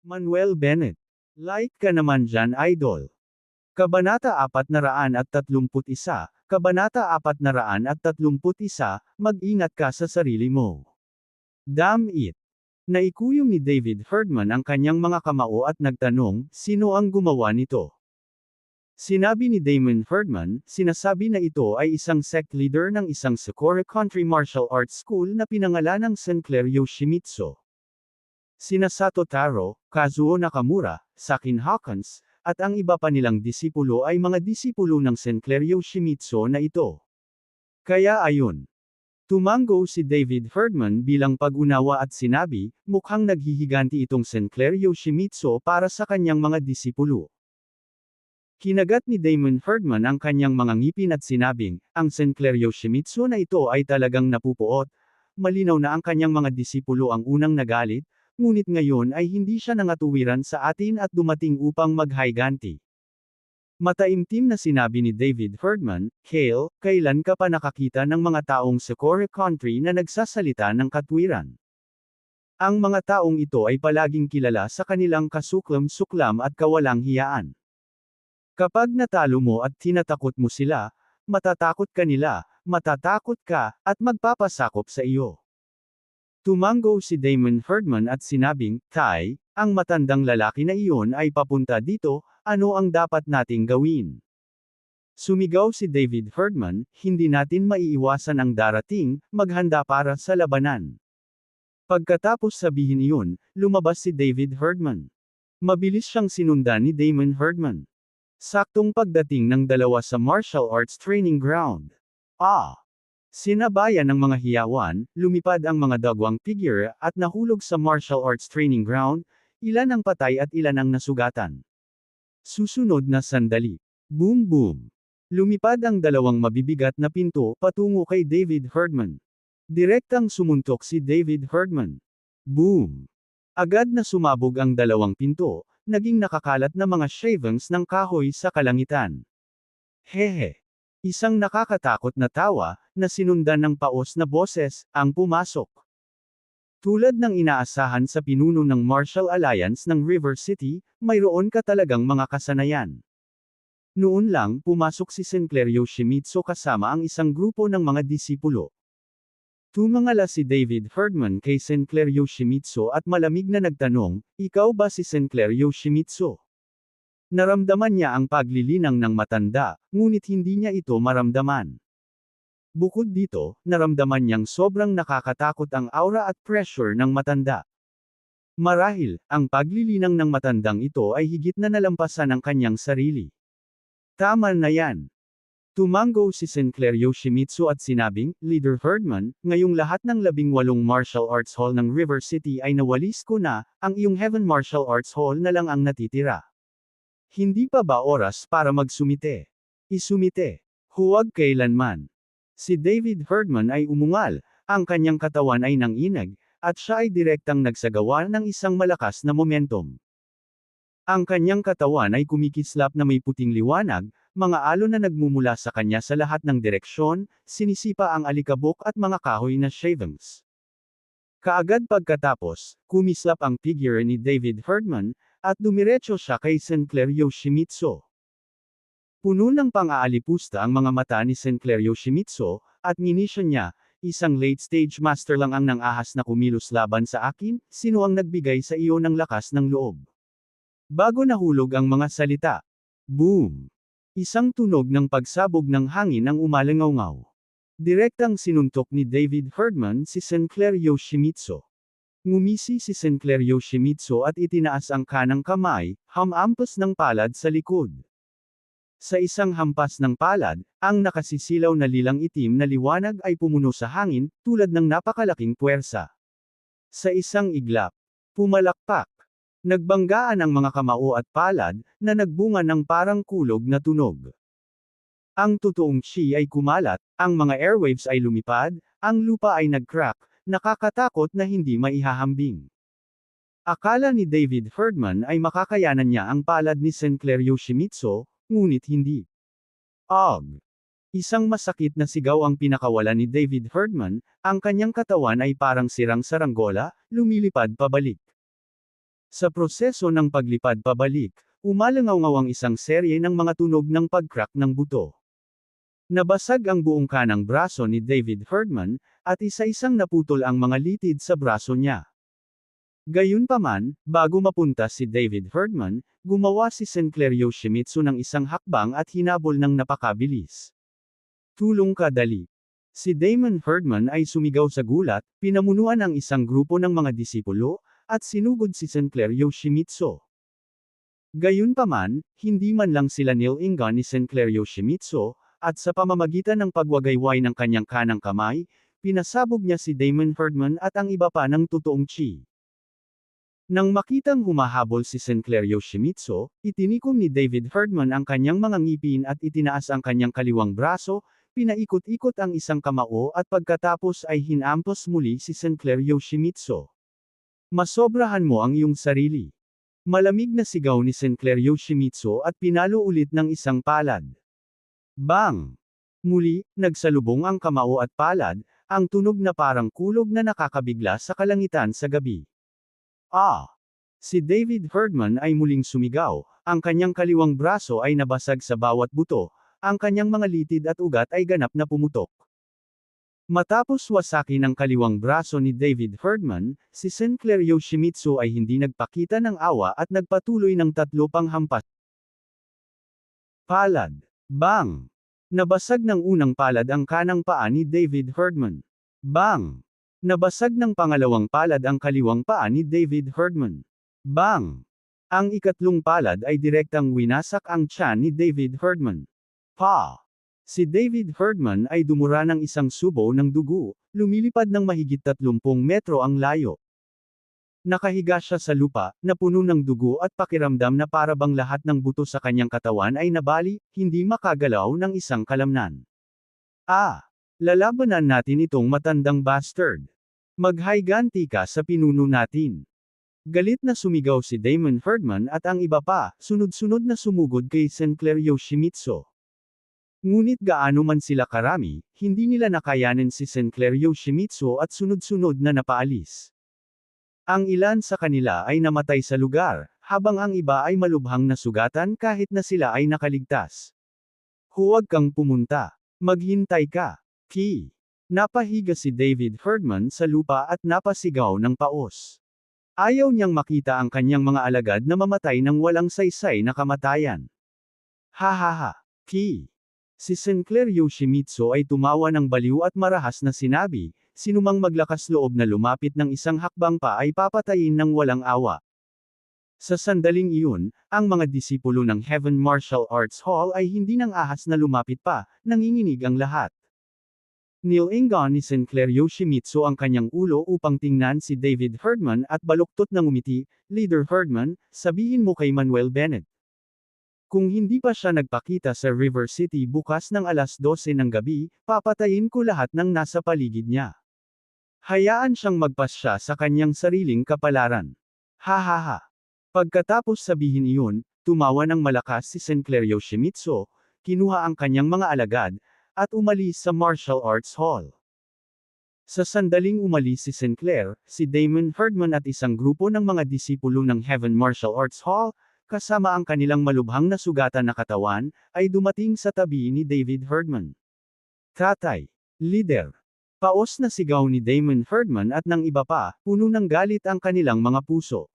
Manuel Bennett. Like ka naman dyan, idol. Kabanata 431, Kabanata 431, mag-ingat ka sa sarili mo. Damn it! Naikuyom ni David Herdman ang kanyang mga kamao at nagtanong, sino ang gumawa nito? Sinabi ni Damon Herdman, sinasabi na ito ay isang sect leader ng isang Sakura Country Martial Arts School na pinangalanang Sinclair Yoshimitsu. Sina Sato Taro, Kazuo Nakamura, Sakin Hawkins, at ang iba pa nilang disipulo ay mga disipulo ng Sinclair Yoshimitsu na ito. Kaya ayun. Tumango si David Herdman bilang pag-unawa at sinabi, mukhang naghihiganti itong Sinclair Yoshimitsu para sa kanyang mga disipulo. Kinagat ni Damon Herdman ang kanyang mga ngipin at sinabing, ang Sinclair Yoshimitsu na ito ay talagang napupuot. Malinaw na ang kanyang mga disipulo ang unang nagalit, ngunit ngayon ay hindi siya nangatuwiran sa atin at dumating upang maghiganti. Mataimtim na sinabi ni David Herdman, Kale, kailan ka pa nakakita ng mga taong Sakura Country na nagsasalita ng katwiran? Ang mga taong ito ay palaging kilala sa kanilang kasuklam-suklam at kawalang hiyaan. Kapag natalo mo at tinatakot mo sila, matatakot ka nila, matatakot ka, at magpapasakop sa iyo. Tumango si Damon Herdman at sinabing, Tay, ang matandang lalaki na iyon ay papunta dito, ano ang dapat nating gawin? Sumigaw si David Herdman, hindi natin maiiwasan ang darating, maghanda para sa labanan. Pagkatapos sabihin iyon, lumabas si David Herdman. Mabilis siyang sinundan ni Damon Herdman. Saktong pagdating ng dalawa sa martial arts training ground. Sinabayan ng mga hiyawan, lumipad ang mga dagwang figure at nahulog sa martial arts training ground, ilan ang patay at ilan ang nasugatan. Susunod na sandali. Boom boom. Lumipad ang dalawang mabibigat na pinto patungo kay David Herdman. Direktang sumuntok si David Herdman. Boom. Agad na sumabog ang dalawang pinto, naging nakakalat na mga shavings ng kahoy sa kalangitan. Hehe. Isang nakakatakot na tawa, na sinundan ng paos na boses, ang pumasok. Tulad ng inaasahan sa pinuno ng Martial Alliance ng River City, mayroon ka talagang mga kasanayan. Noon lang pumasok si Sinclair Yoshimitsu kasama ang isang grupo ng mga disipulo. Tumangala si David Herdman kay Sinclair Yoshimitsu at malamig na nagtanong, ikaw ba si Sinclair Yoshimitsu? Naramdaman niya ang paglilinang ng matanda, ngunit hindi niya ito maramdaman. Bukod dito, naramdaman niyang sobrang nakakatakot ang aura at pressure ng matanda. Marahil, ang paglilinang ng matandang ito ay higit na nalampasan ang kanyang sarili. Tama na yan. Tumango si Sinclair Yoshimitsu at sinabing, Leader Herdman, ngayong lahat ng 18 martial arts hall ng River City ay nawalis ko na, ang iyong Heaven Martial Arts Hall na lang ang natitira. Hindi pa ba oras para magsumite? Isumite. Huwag kailanman. Si David Herdman ay umungal, ang kanyang katawan ay nanginag, at siya ay direktang nagsagawa ng isang malakas na momentum. Ang kanyang katawan ay kumikislap na may puting liwanag, mga alon na nagmumula sa kanya sa lahat ng direksyon, sinisipa ang alikabok at mga kahoy na shavings. Kaagad pagkatapos, kumislap ang figure ni David Herdman, at dumiretso siya kay Sinclair Yoshimitsu. Puno ng pang-aalipusta ang mga mata ni Sinclair Yoshimitsu, at nginisyon niya, isang late-stage master lang ang nang-ahas na kumilos laban sa akin, sino ang nagbigay sa iyo ng lakas ng loob? Bago nahulog ang mga salita. Boom! Isang tunog ng pagsabog ng hangin ang umalangaw-ngaw. Direktang sinuntok ni David Herdman si Sinclair Yoshimitsu. Ngumisi si Sinclair Yoshimitsu at itinaas ang kanang kamay, hamampas ng palad sa likod. Sa isang hampas ng palad, ang nakasisilaw na lilang itim na liwanag ay pumuno sa hangin, tulad ng napakalaking puwersa. Sa isang iglap, pumalakpak. Nagbanggaan ang mga kamao at palad, na nagbunga ng parang kulog na tunog. Ang totoong chi ay kumalat, ang mga airwaves ay lumipad, ang lupa ay nag-crack, nakakatakot na hindi maihahambing. Akala ni David Herdman ay makakayanan niya ang palad ni Sinclair Yoshimitsu, ngunit hindi. Isang masakit na sigaw ang pinakawalan ni David Herdman, ang kanyang katawan ay parang sirang saranggola, lumilipad pabalik. Sa proseso ng paglipad pabalik, umalangaw-ngaw ang isang serye ng mga tunog ng pag-crack ng buto. Nabasag ang buong kanang braso ni David Herdman, at isa-isang naputol ang mga litid sa braso niya. Gayunpaman, bago mapunta si David Herdman, gumawa si Sinclair Yoshimitsu ng isang hakbang at hinabol ng napakabilis. Tulong kadali. Si Damon Herdman ay sumigaw sa gulat, pinamunuan ang isang grupo ng mga disipulo, at sinugod si Sinclair Yoshimitsu. Gayunpaman, hindi man lang sila nilingan ni Sinclair Yoshimitsu, at sa pamamagitan ng pagwagayway ng kanyang kanang kamay, pinasabog niya si Damon Herdman at ang iba pa ng totoong chi. Nang makitang humahabol si Sinclair Yoshimitsu, itinikom ni David Herdman ang kanyang mga ngipin at itinaas ang kanyang kaliwang braso, pinaikot-ikot ang isang kamao at pagkatapos ay hinampos muli si Sinclair Yoshimitsu. Masobrahan mo ang iyong sarili. Malamig na sigaw ni Sinclair Yoshimitsu at pinalo ulit ng isang palad. Bang! Muli, nagsalubong ang kamao at palad, ang tunog na parang kulog na nakakabigla sa kalangitan sa gabi. Si David Herdman ay muling sumigaw, ang kanyang kaliwang braso ay nabasag sa bawat buto, ang kanyang mga litid at ugat ay ganap na pumutok. Matapos wasaki ng kaliwang braso ni David Herdman, si Sinclair Yoshimitsu ay hindi nagpakita ng awa at nagpatuloy ng 3 pang hampas. Palad. Bang! Nabasag ng unang palad ang kanang paa ni David Herdman. Bang! Nabasag ng pangalawang palad ang kaliwang paa ni David Herdman. Bang! Ang ikatlong palad ay direktang winasak ang tiyan ni David Herdman. Si David Herdman ay dumura ng isang subo ng dugo, lumilipad ng mahigit 30 metro ang layo. Nakahiga siya sa lupa, na puno ng dugo at pakiramdam na para bang lahat ng buto sa kanyang katawan ay nabali, hindi makagalaw ng isang kalamnan. Lalabanan natin itong matandang bastard. Maghayganti ka sa pinuno natin. Galit na sumigaw si Damon Herdman at ang iba pa, sunod-sunod na sumugod kay Sinclair Yoshimitsu. Ngunit gaano man sila karami, hindi nila nakayanin si Sinclair Yoshimitsu at sunod-sunod na napaalis. Ang ilan sa kanila ay namatay sa lugar, habang ang iba ay malubhang nasugatan kahit na sila ay nakaligtas. Huwag kang pumunta. Maghintay ka. Napahiga si David Herdman sa lupa at napasigaw ng paos. Ayaw niyang makita ang kanyang mga alagad na mamatay ng walang saysay na kamatayan. Si Sinclair Yoshimitsu ay tumawa ng baliw at marahas na sinabi, sinumang maglakas loob na lumapit ng isang hakbang pa ay papatayin ng walang awa. Sa sandaling iyon, ang mga disipulo ng Heaven Martial Arts Hall ay hindi nang ahas na lumapit pa, nanginginig ang lahat. Nilingan ni Sinclair Yoshimitsu ang kanyang ulo upang tingnan si David Herdman at baluktot na ngumiti, Leader Herdman, sabihin mo kay Manuel Bennett. Kung hindi pa siya nagpakita sa River City bukas ng alas 12 ng gabi, papatayin ko lahat ng nasa paligid niya. Hayaan siyang magpasya sa kanyang sariling kapalaran. Pagkatapos sabihin iyon, tumawa ng malakas si Sinclair Yoshimitsu, kinuha ang kanyang mga alagad, at umalis sa Martial Arts Hall. Sa sandaling umalis si Sinclair, si Damon Herdman at isang grupo ng mga disipulo ng Heaven Martial Arts Hall, kasama ang kanilang malubhang na sugatan na katawan, ay dumating sa tabi ni David Herdman. Tatay. Leader. Paos na sigaw ni Damon Herdman at ng iba pa, puno ng galit ang kanilang mga puso.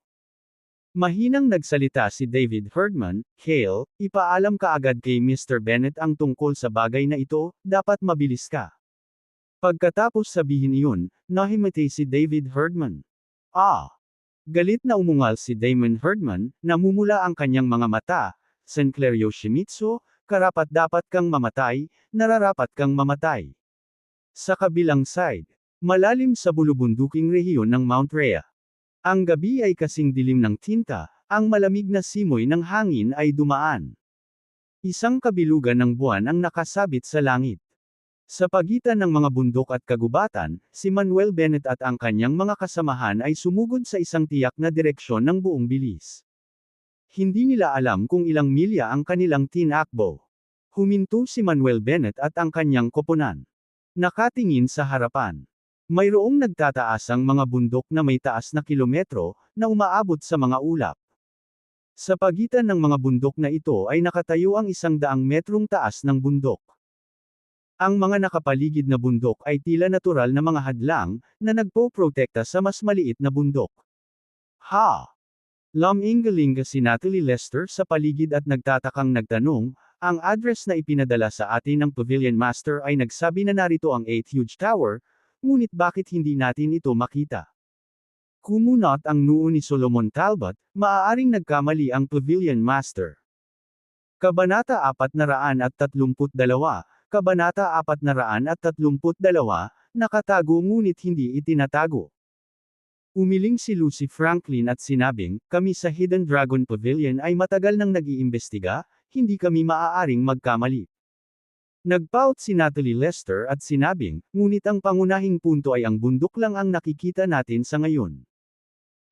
Mahinang nagsalita si David Herdman, Hale, ipaalam ka agad kay Mr. Bennett ang tungkol sa bagay na ito, dapat mabilis ka. Pagkatapos sabihin iyon, nahimatay si David Herdman. Galit na umungal si Damon Herdman, namumula ang kanyang mga mata, Sinclair Yoshimitsu, karapat-dapat kang mamatay, nararapat kang mamatay. Sa kabilang side, malalim sa bulubunduking rehiyon ng Mount Rhea. Ang gabi ay kasing dilim ng tinta, ang malamig na simoy ng hangin ay dumaan. Isang kabilugan ng buwan ang nakasabit sa langit. Sa pagitan ng mga bundok at kagubatan, si Manuel Bennett at ang kanyang mga kasamahan ay sumugod sa isang tiyak na direksyon ng buong bilis. Hindi nila alam kung ilang milya ang kanilang tinakbo. Huminto si Manuel Bennett at ang kanyang koponan. Nakatingin sa harapan. Mayroong nagtataasang mga bundok na may taas na kilometro, na umaabot sa mga ulap. Sa pagitan ng mga bundok na ito ay nakatayo ang 100 metrong taas ng bundok. Ang mga nakapaligid na bundok ay tila natural na mga hadlang, na nagpo-protekta sa mas maliit na bundok. Ha! Lam-ingaling si Natalie Lester sa paligid at nagtatakang nagtanong, ang address na ipinadala sa atin ng Pavilion Master ay nagsabi na narito ang 8 huge tower, ngunit bakit hindi natin ito makita? Kumunot ang noo ni Solomon Talbot, maaaring nagkamali ang Pavilion Master. Kabanata 432, Kabanata 432, nakatago ngunit hindi itinatago. Umiling si Lucy Franklin at sinabing, kami sa Hidden Dragon Pavilion ay matagal nang nag-iimbestiga, hindi kami maaaring magkamali. Nagpaut si Natalie Lester at sinabing, ngunit ang pangunahing punto ay ang bundok lang ang nakikita natin sa ngayon.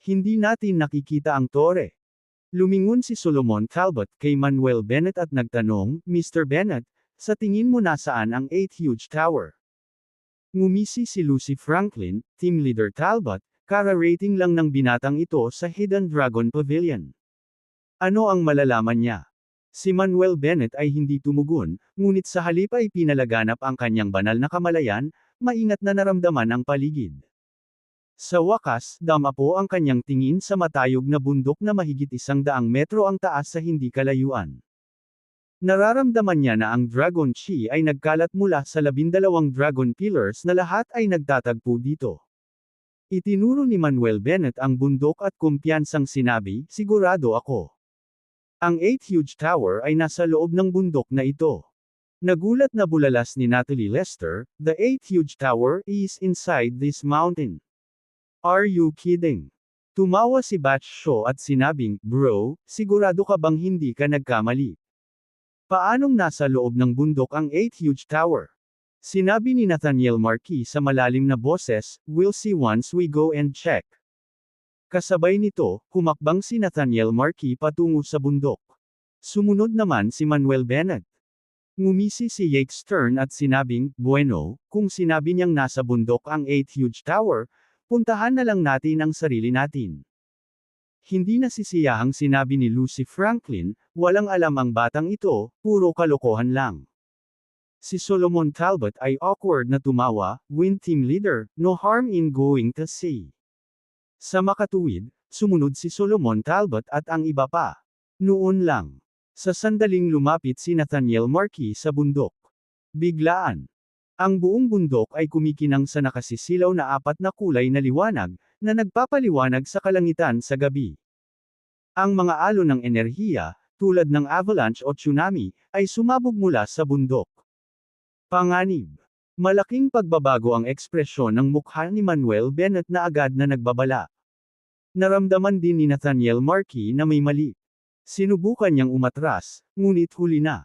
Hindi natin nakikita ang tore. Lumingon si Solomon Talbot kay Manuel Bennett at nagtanong, Mr. Bennett, sa tingin mo nasaan ang 8 huge tower? Ngumisi si Lucy Franklin, Team Leader Talbot, kara-rating lang ng binatang ito sa Hidden Dragon Pavilion. Ano ang malalaman niya? Si Manuel Bennett ay hindi tumugon, ngunit sa halip ay pinalaganap ang kanyang banal na kamalayan, maingat na naramdaman ang paligid. Sa wakas, dama po ang kanyang tingin sa matayog na bundok na mahigit 100 metro ang taas sa hindi kalayuan. Nararamdaman niya na ang Dragon Chi ay nagkalat mula sa 12 Dragon Pillars na lahat ay nagtatagpo dito. Itinuro ni Manuel Bennett ang bundok at kumpiyansang sinabi, sigurado ako. Ang 8 huge tower ay nasa loob ng bundok na ito. Nagulat na bulalas ni Natalie Lester, the 8 huge tower is inside this mountain. Are you kidding? Tumawa si Batch Shaw at sinabing, bro, sigurado ka bang hindi ka nagkamali? Paanong nasa loob ng bundok ang 8 huge tower? Sinabi ni Nathaniel Marquis sa malalim na boses, we'll see once we go and check. Kasabay nito, humakbang si Nathaniel Marquis patungo sa bundok. Sumunod naman si Manuel Bennett. Ngumisi si Jake Stern at sinabing, bueno, kung sinabi niyang nasa bundok ang 8 huge tower, puntahan na lang natin ang sarili natin. Hindi nasisiyahang sinabi ni Lucy Franklin, walang alam ang batang ito, puro kalokohan lang. Si Solomon Talbot ay awkward na tumawa, Win Team Leader, no harm in going to see. Sa makatuwid, sumunod si Solomon Talbot at ang iba pa. Noon lang. Sa sandaling lumapit si Nathaniel Marquis sa bundok. Biglaan. Ang buong bundok ay kumikinang sa nakasisilaw na 4 na kulay na liwanag, na nagpapaliwanag sa kalangitan sa gabi. Ang mga alon ng enerhiya, tulad ng avalanche o tsunami, ay sumabog mula sa bundok. Panganib. Malaking pagbabago ang ekspresyon ng mukha ni Manuel Bennett na agad na nagbabala. Naramdaman din ni Nathaniel Marquis na may mali. Sinubukan niyang umatras, ngunit huli na.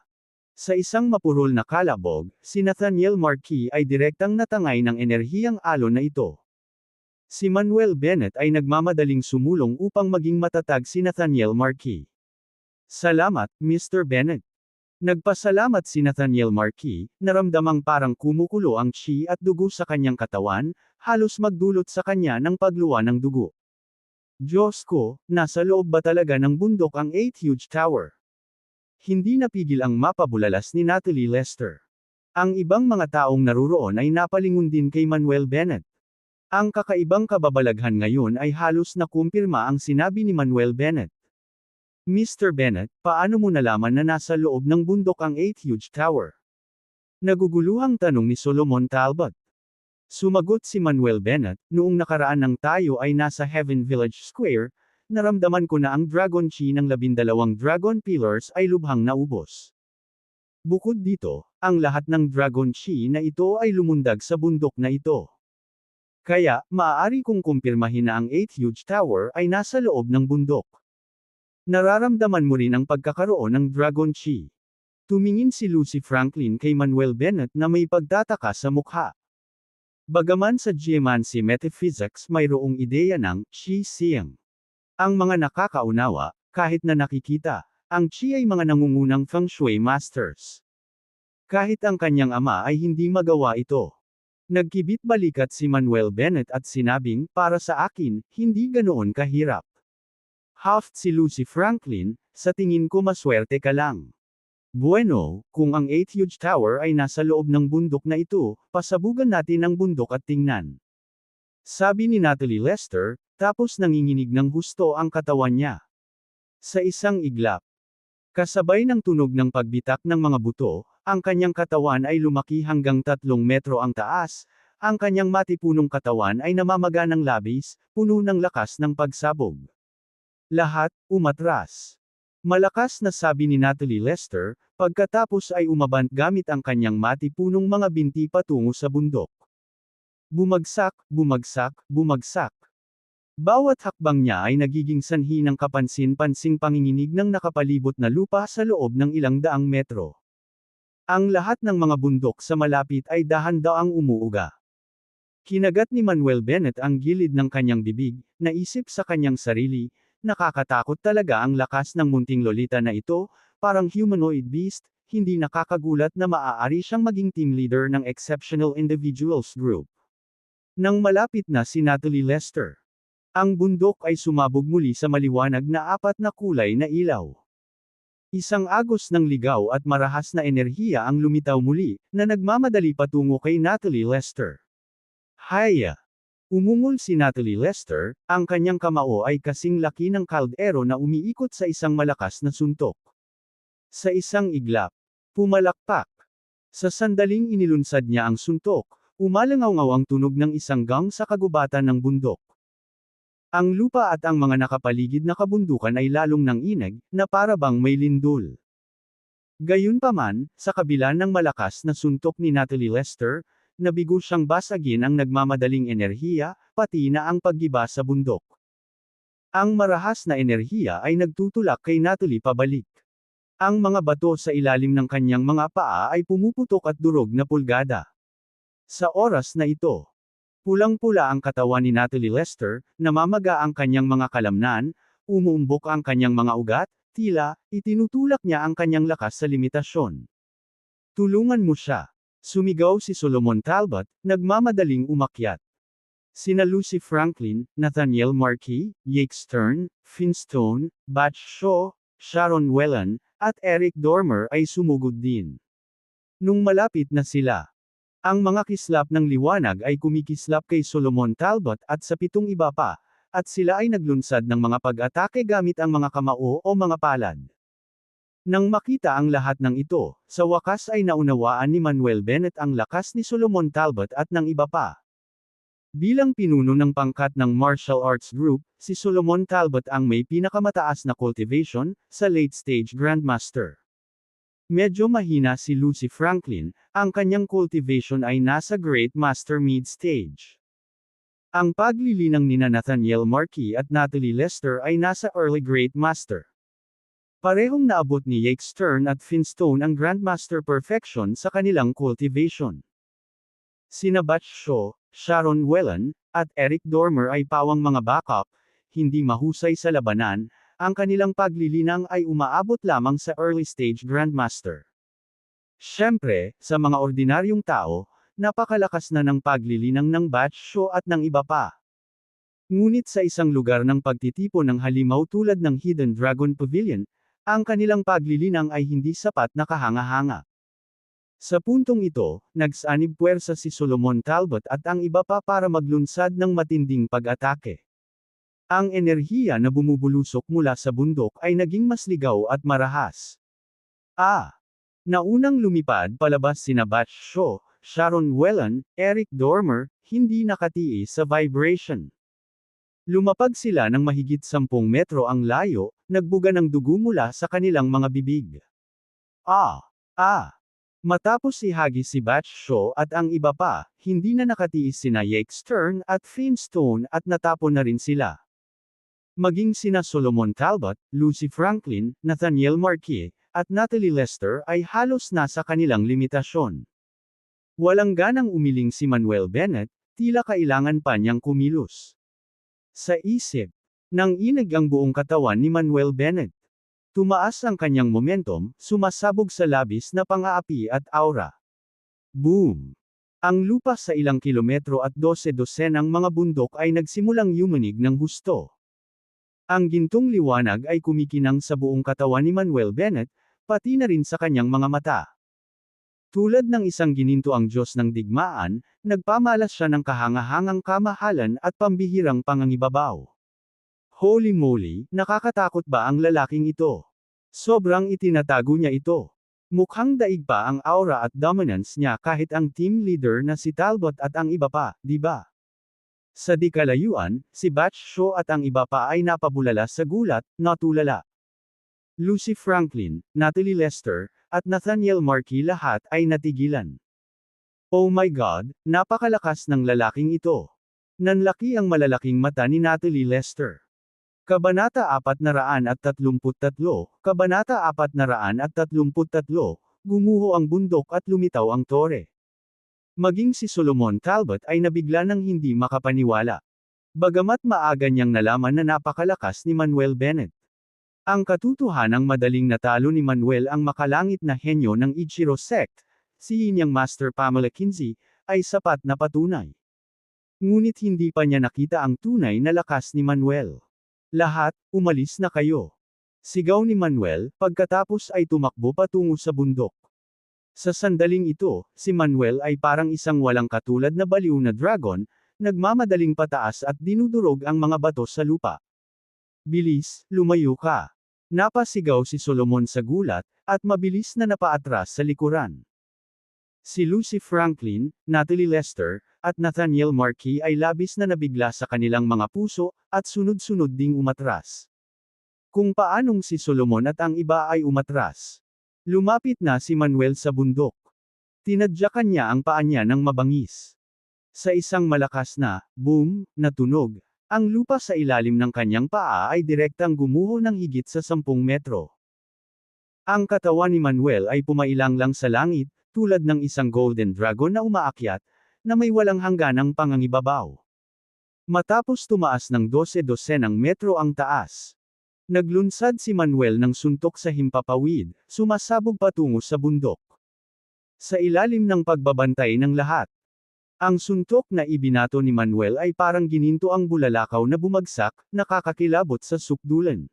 Sa isang mapurol na kalabog, si Nathaniel Marquis ay direktang natangay ng enerhiyang alon na ito. Si Manuel Bennett ay nagmamadaling sumulong upang maging matatag si Nathaniel Marquis. Salamat, Mr. Bennett. Nagpasalamat si Nathaniel Marquis, naramdamang parang kumukulo ang chi at dugo sa kanyang katawan, halos magdulot sa kanya ng pagluwa ng dugo. Diyos ko, nasa loob ba talaga ng bundok ang 8 huge tower? Hindi napigil ang mapabulalas ni Natalie Lester. Ang ibang mga taong naruroon ay napalingon din kay Manuel Bennett. Ang kakaibang kababalaghan ngayon ay halos nakumpirma ang sinabi ni Manuel Bennett. Mr. Bennett, paano mo nalaman na nasa loob ng bundok ang 8 huge tower? Naguguluhang tanong ni Solomon Talbot. Sumagot si Manuel Bennett, noong nakaraan nang tayo ay nasa Heaven Village Square, naramdaman ko na ang Dragon Chi ng 12 Dragon Pillars ay lubhang naubos. Bukod dito, ang lahat ng Dragon Chi na ito ay lumundag sa bundok na ito. Kaya, maaari kong kumpirmahin na ang 8 huge tower ay nasa loob ng bundok. Nararamdaman mo rin ang pagkakaroon ng Dragon Chi. Tumingin si Lucy Franklin kay Manuel Bennett na may pagtataka sa mukha. Bagaman sa Geomancy Metaphysics mayroong ideya ng Chi Siyang. Ang mga nakakaunawa, kahit na nakikita, ang Chi ay mga nangungunang Feng Shui Masters. Kahit ang kanyang ama ay hindi magawa ito. Nagkibit balikat si Manuel Bennett at sinabing, para sa akin, hindi ganoon kahirap. Huffed si Lucy Franklin, sa tingin ko maswerte ka lang. Bueno, kung ang 8 huge tower ay nasa loob ng bundok na ito, pasabugan natin ang bundok at tingnan. Sabi ni Natalie Lester, tapos nanginginig ng husto ang katawan niya. Sa isang iglap, kasabay ng tunog ng pagbitak ng mga buto, ang kanyang katawan ay lumaki hanggang 3 metro ang taas, ang kanyang matipunong katawan ay namamaga ng labis, puno ng lakas ng pagsabog. Lahat, umatras. Malakas na sabi ni Natalie Lester, pagkatapos ay umabant gamit ang kanyang matipunong mga binti patungo sa bundok. Bumagsak, bumagsak, bumagsak. Bawat hakbang niya ay nagiging sanhi ng kapansin-pansing panginginig ng nakapalibot na lupa sa loob ng ilang daang metro. Ang lahat ng mga bundok sa malapit ay dahan-daang umuuga. Kinagat ni Manuel Bennett ang gilid ng kanyang bibig, naisip sa kanyang sarili, nakakatakot talaga ang lakas ng munting lolita na ito, parang humanoid beast, hindi nakakagulat na maaari siyang maging team leader ng Exceptional Individuals Group. Nang malapit na si Natalie Lester, ang bundok ay sumabog muli sa maliwanag na 4 na kulay na ilaw. Isang agos ng ligaw at marahas na enerhiya ang lumitaw muli, na nagmamadali patungo kay Natalie Lester. Haya! Umungol si Natalie Lester, ang kanyang kamao ay kasing laki ng kaldero na umiikot sa isang malakas na suntok. Sa isang iglap, pumalakpak. Sa sandaling inilunsad niya ang suntok, umalangaw-ngaw ang tunog ng isang gang sa kagubatan ng bundok. Ang lupa at ang mga nakapaligid na kabundukan ay lalong nanginag, na para bang may lindol. Gayunpaman, sa kabila ng malakas na suntok ni Natalie Lester, nabigo siyang basagin ang nagmamadaling enerhiya, pati na ang paggiba sa bundok. Ang marahas na enerhiya ay nagtutulak kay Natalie pabalik. Ang mga bato sa ilalim ng kanyang mga paa ay pumuputok at durog na pulgada. Sa oras na ito, pulang-pula ang katawan ni Natalie Lester, namamaga ang kanyang mga kalamnan, umuumbok ang kanyang mga ugat, tila, itinutulak niya ang kanyang lakas sa limitasyon. Tulungan mo siya. Sumigaw si Solomon Talbot, nagmamadaling umakyat. Sina Lucy Franklin, Nathaniel Marquis, Jake Stern, Finstone, Batch Shaw, Sharon Whelan, at Eric Dormer ay sumugod din. Nung malapit na sila, ang mga kislap ng liwanag ay kumikislap kay Solomon Talbot at sa 7 iba pa, at sila ay naglunsad ng mga pag-atake gamit ang mga kamao o mga palad. Nang makita ang lahat ng ito, sa wakas ay naunawaan ni Manuel Bennett ang lakas ni Solomon Talbot at ng iba pa. Bilang pinuno ng pangkat ng martial arts group, si Solomon Talbot ang may pinakamataas na cultivation, sa late stage Grandmaster. Medyo mahina si Lucy Franklin, ang kanyang cultivation ay nasa Great Master mid-stage. Ang paglilinang nina Nathaniel Marquis at Natalie Lester ay nasa Early Great Master. Parehong naabot ni Jake Stern at Finstone ang Grandmaster Perfection sa kanilang cultivation. Sina Batch Shaw, Sharon Whelan, at Eric Dormer ay pawang mga backup, hindi mahusay sa labanan, ang kanilang paglilinang ay umaabot lamang sa early stage Grandmaster. Siyempre, sa mga ordinaryong tao, napakalakas na ng paglilinang ng Batch Shaw at ng iba pa. Ngunit sa isang lugar ng pagtitipon ng halimaw tulad ng Hidden Dragon Pavilion, ang kanilang paglilinang ay hindi sapat na kahanga-hanga. Sa puntong ito, nagsanib puwersa si Solomon Talbot at ang iba pa para maglunsad ng matinding pag-atake. Ang enerhiya na bumubulusok mula sa bundok ay naging mas ligaw at marahas. Naunang lumipad palabas sina Batch Shaw, Sharon Whelan, Eric Dormer, hindi nakatiis sa vibration. Lumapag sila ng mahigit 10 metro ang layo, nagbuga ng dugo mula sa kanilang mga bibig. Matapos ihagis si Batch Shaw at ang iba pa, hindi na nakatiis sina Jake Stern at Finstone at natapon na rin sila. Maging sina Solomon Talbot, Lucy Franklin, Nathaniel Marquis, at Natalie Lester ay halos nasa kanilang limitasyon. Walang ganang umiling si Manuel Bennett, tila kailangan pa niyang kumilos. Sa isip, nanginag ang buong katawan ni Manuel Bennett. Tumaas ang kanyang momentum, sumasabog sa labis na pang-aapi at aura. Boom! Ang lupa sa ilang kilometro at 12 dosenang mga bundok ay nagsimulang yumanig ng husto. Ang gintong liwanag ay kumikinang sa buong katawan ni Manuel Bennett, pati na rin sa kanyang mga mata. Tulad ng isang gininto ang Diyos ng digmaan, nagpamalas siya ng kahangahangang kamahalan at pambihirang pangangibabaw. Holy moly, nakakatakot ba ang lalaking ito? Sobrang itinatago niya ito. Mukhang daig pa ang aura at dominance niya kahit ang team leader na si Talbot at ang iba pa, di ba? Sa di kalayuan, si Batch Shaw at ang iba pa ay napabulala sa gulat, natulala. Lucy Franklin, Natalie Lester, at Nathaniel Markey lahat ay natigilan. Oh my God, napakalakas ng lalaking ito. Nanlaki ang malalaking mata ni Natalie Lester. Kabanata 433, Kabanata 433, gumuho ang bundok at lumitaw ang tore. Maging si Solomon Talbot ay nabigla ng hindi makapaniwala. Bagamat maaga niyang nalaman na napakalakas ni Manuel Bennett. Ang katotohanang madaling natalo ni Manuel ang makalangit na henyo ng Ichiro sect, si Yinyang Master Pamela Kinsey, ay sapat na patunay. Ngunit hindi pa niya nakita ang tunay na lakas ni Manuel. Lahat, umalis na kayo. Sigaw ni Manuel, pagkatapos ay tumakbo patungo sa bundok. Sa sandaling ito, si Manuel ay parang isang walang katulad na baliw na dragon, nagmamadaling pataas at dinudurog ang mga bato sa lupa. Bilis, lumayo ka. Napasigaw si Solomon sa gulat, at mabilis na napaatras sa likuran. Si Lucy Franklin, Natalie Lester, at Nathaniel Markey ay labis na nabigla sa kanilang mga puso, at sunod-sunod ding umatras. Kung paanong si Solomon at ang iba ay umatras. Lumapit na si Manuel sa bundok. Tinadyakan niya ang paa niya ng mabangis. Sa isang malakas na, boom, na tunog, ang lupa sa ilalim ng kanyang paa ay direktang gumuho ng higit sa 10 metro. Ang katawan ni Manuel ay pumailang lang sa langit, tulad ng isang golden dragon na umaakyat, na may walang hangganang pangangibabaw. Matapos tumaas ng 12 dosenang metro ang taas. Naglunsad si Manuel ng suntok sa himpapawid, sumasabog patungo sa bundok. Sa ilalim ng pagbabantay ng lahat. Ang suntok na ibinato ni Manuel ay parang gininto ang bulalakaw na bumagsak, nakakakilabot sa sukdulan.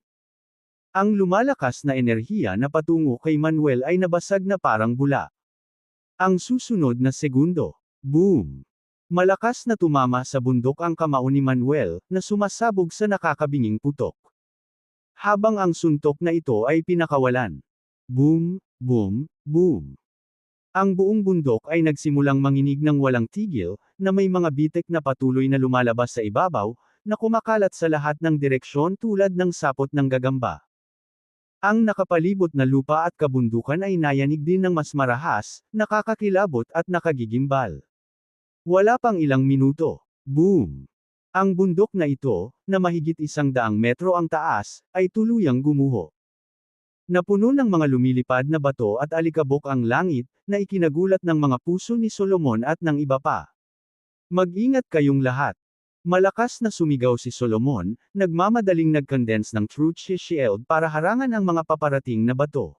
Ang lumalakas na enerhiya na patungo kay Manuel ay nabasag na parang bula. Ang susunod na segundo. Boom! Malakas na tumama sa bundok ang kamao ni Manuel, na sumasabog sa nakakabinging putok. Habang ang suntok na ito ay pinakawalan. Boom, boom, boom. Ang buong bundok ay nagsimulang manginig ng walang tigil, na may mga bitek na patuloy na lumalabas sa ibabaw, na kumakalat sa lahat ng direksyon tulad ng sapot ng gagamba. Ang nakapalibot na lupa at kabundukan ay nayanig din ng mas marahas, nakakakilabot at nakagigimbal. Wala pang ilang minuto. Boom! Ang bundok na ito, na mahigit 100 metro ang taas, ay tuluyang gumuho. Napuno ng mga lumilipad na bato at alikabok ang langit, na ikinagulat ng mga puso ni Solomon at ng iba pa. Mag-ingat kayong lahat. Malakas na sumigaw si Solomon, nagmamadaling nag-condense ng truth shield para harangan ang mga paparating na bato.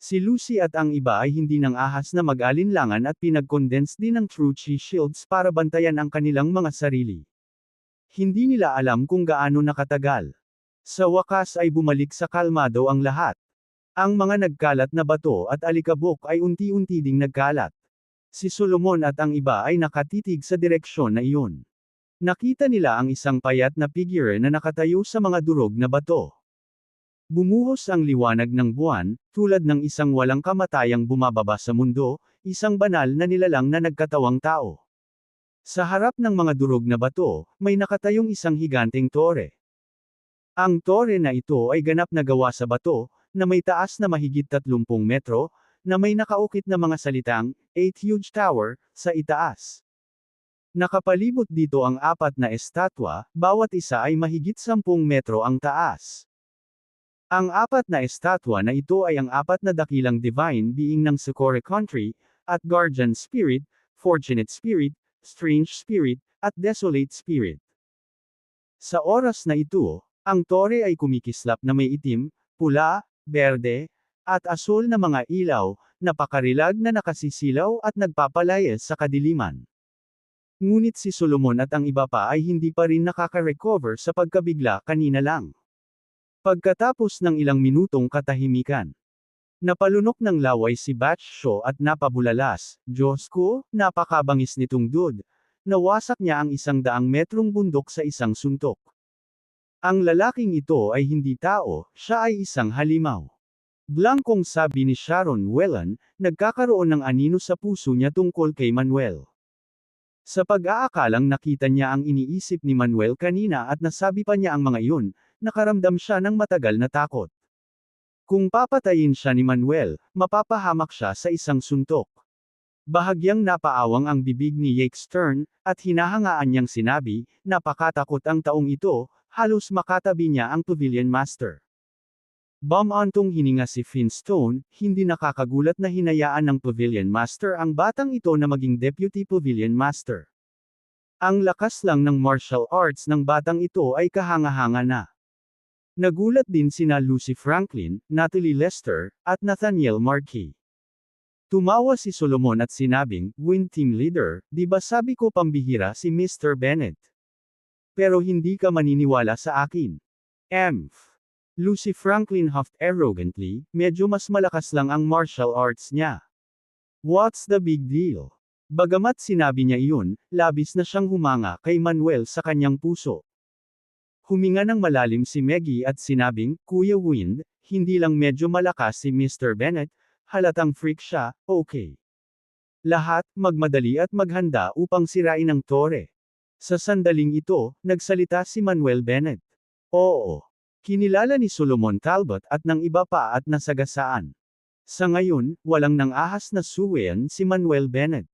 Si Lucy at ang iba ay hindi nang ahas na mag-alinlangan at pinag-condense din ng truth shields para bantayan ang kanilang mga sarili. Hindi nila alam kung gaano nakatagal. Sa wakas ay bumalik sa kalmado ang lahat. Ang mga nagkalat na bato at alikabok ay unti-unti ding nagkalat. Si Solomon at ang iba ay nakatitig sa direksyon na iyon. Nakita nila ang isang payat na figure na nakatayo sa mga durog na bato. Bumuhos ang liwanag ng buwan, tulad ng isang walang kamatayang bumababa sa mundo, isang banal na nilalang na nagkatawang tao. Sa harap ng mga durog na bato, may nakatayong isang higanteng tore. Ang tore na ito ay ganap na gawa sa bato, na may taas na mahigit 30 metro, na may nakaukit na mga salitang, 8 huge tower, sa itaas. Nakapalibot dito ang 4 na estatwa, bawat isa ay mahigit 10 metro ang taas. Ang 4 na estatwa na ito ay ang 4 na dakilang divine being ng Socorro country, at guardian spirit, fortunate spirit, strange spirit, at desolate spirit. Sa oras na ito, ang tore ay kumikislap na may itim, pula, berde, at asul na mga ilaw, napakarilag na nakasisilaw at nagpapalayas sa kadiliman. Ngunit si Solomon at ang iba pa ay hindi pa rin nakaka-recover sa pagkabigla kanina lang. Pagkatapos ng ilang minutong katahimikan, napalunok ng laway si Batch at napabulalas. Diyos ko, napakabangis nitong dude. Nawasak niya ang 100 metrong bundok sa isang suntok. Ang lalaking ito ay hindi tao, siya ay isang halimaw. Blankong sabi ni Sharon Whelan, nagkakaroon ng anino sa puso niya tungkol kay Manuel. Sa pag-aakalang nakita niya ang iniisip ni Manuel kanina at nasabi pa niya ang mga iyon, nakaramdam siya ng matagal na takot. Kung papatayin siya ni Manuel, mapapahamak siya sa isang suntok. Bahagyang napaawang ang bibig ni Jake Stern, at hinahangaan niyang sinabi, napakatakot ang taong ito, halos makatabi niya ang Pavilion Master. Bumantong hininga si Finstone, hindi nakakagulat na hinayaan ng Pavilion Master ang batang ito na maging Deputy Pavilion Master. Ang lakas lang ng martial arts ng batang ito ay kahanga-hanga na. Nagulat din sina Lucy Franklin, Natalie Lester, at Nathaniel Marquis. Tumawa si Solomon at sinabing, Win Team Leader, di ba sabi ko pambihira si Mr. Bennett? Pero hindi ka maniniwala sa akin. Lucy Franklin huffed arrogantly, medyo mas malakas lang ang martial arts niya. What's the big deal? Bagamat sinabi niya iyon, labis na siyang humanga kay Manuel sa kanyang puso. Huminga ng malalim si Maggie at sinabing, Kuya Wind, hindi lang medyo malakas si Mr. Bennett, halatang freak siya, okay. Lahat, magmadali at maghanda upang sirain ang tore. Sa sandaling ito, nagsalita si Manuel Bennett. Oo. Kinilala ni Solomon Talbot at ng iba pa at nasagasaan. Sa ngayon, walang nang ahas na suwayan si Manuel Bennett.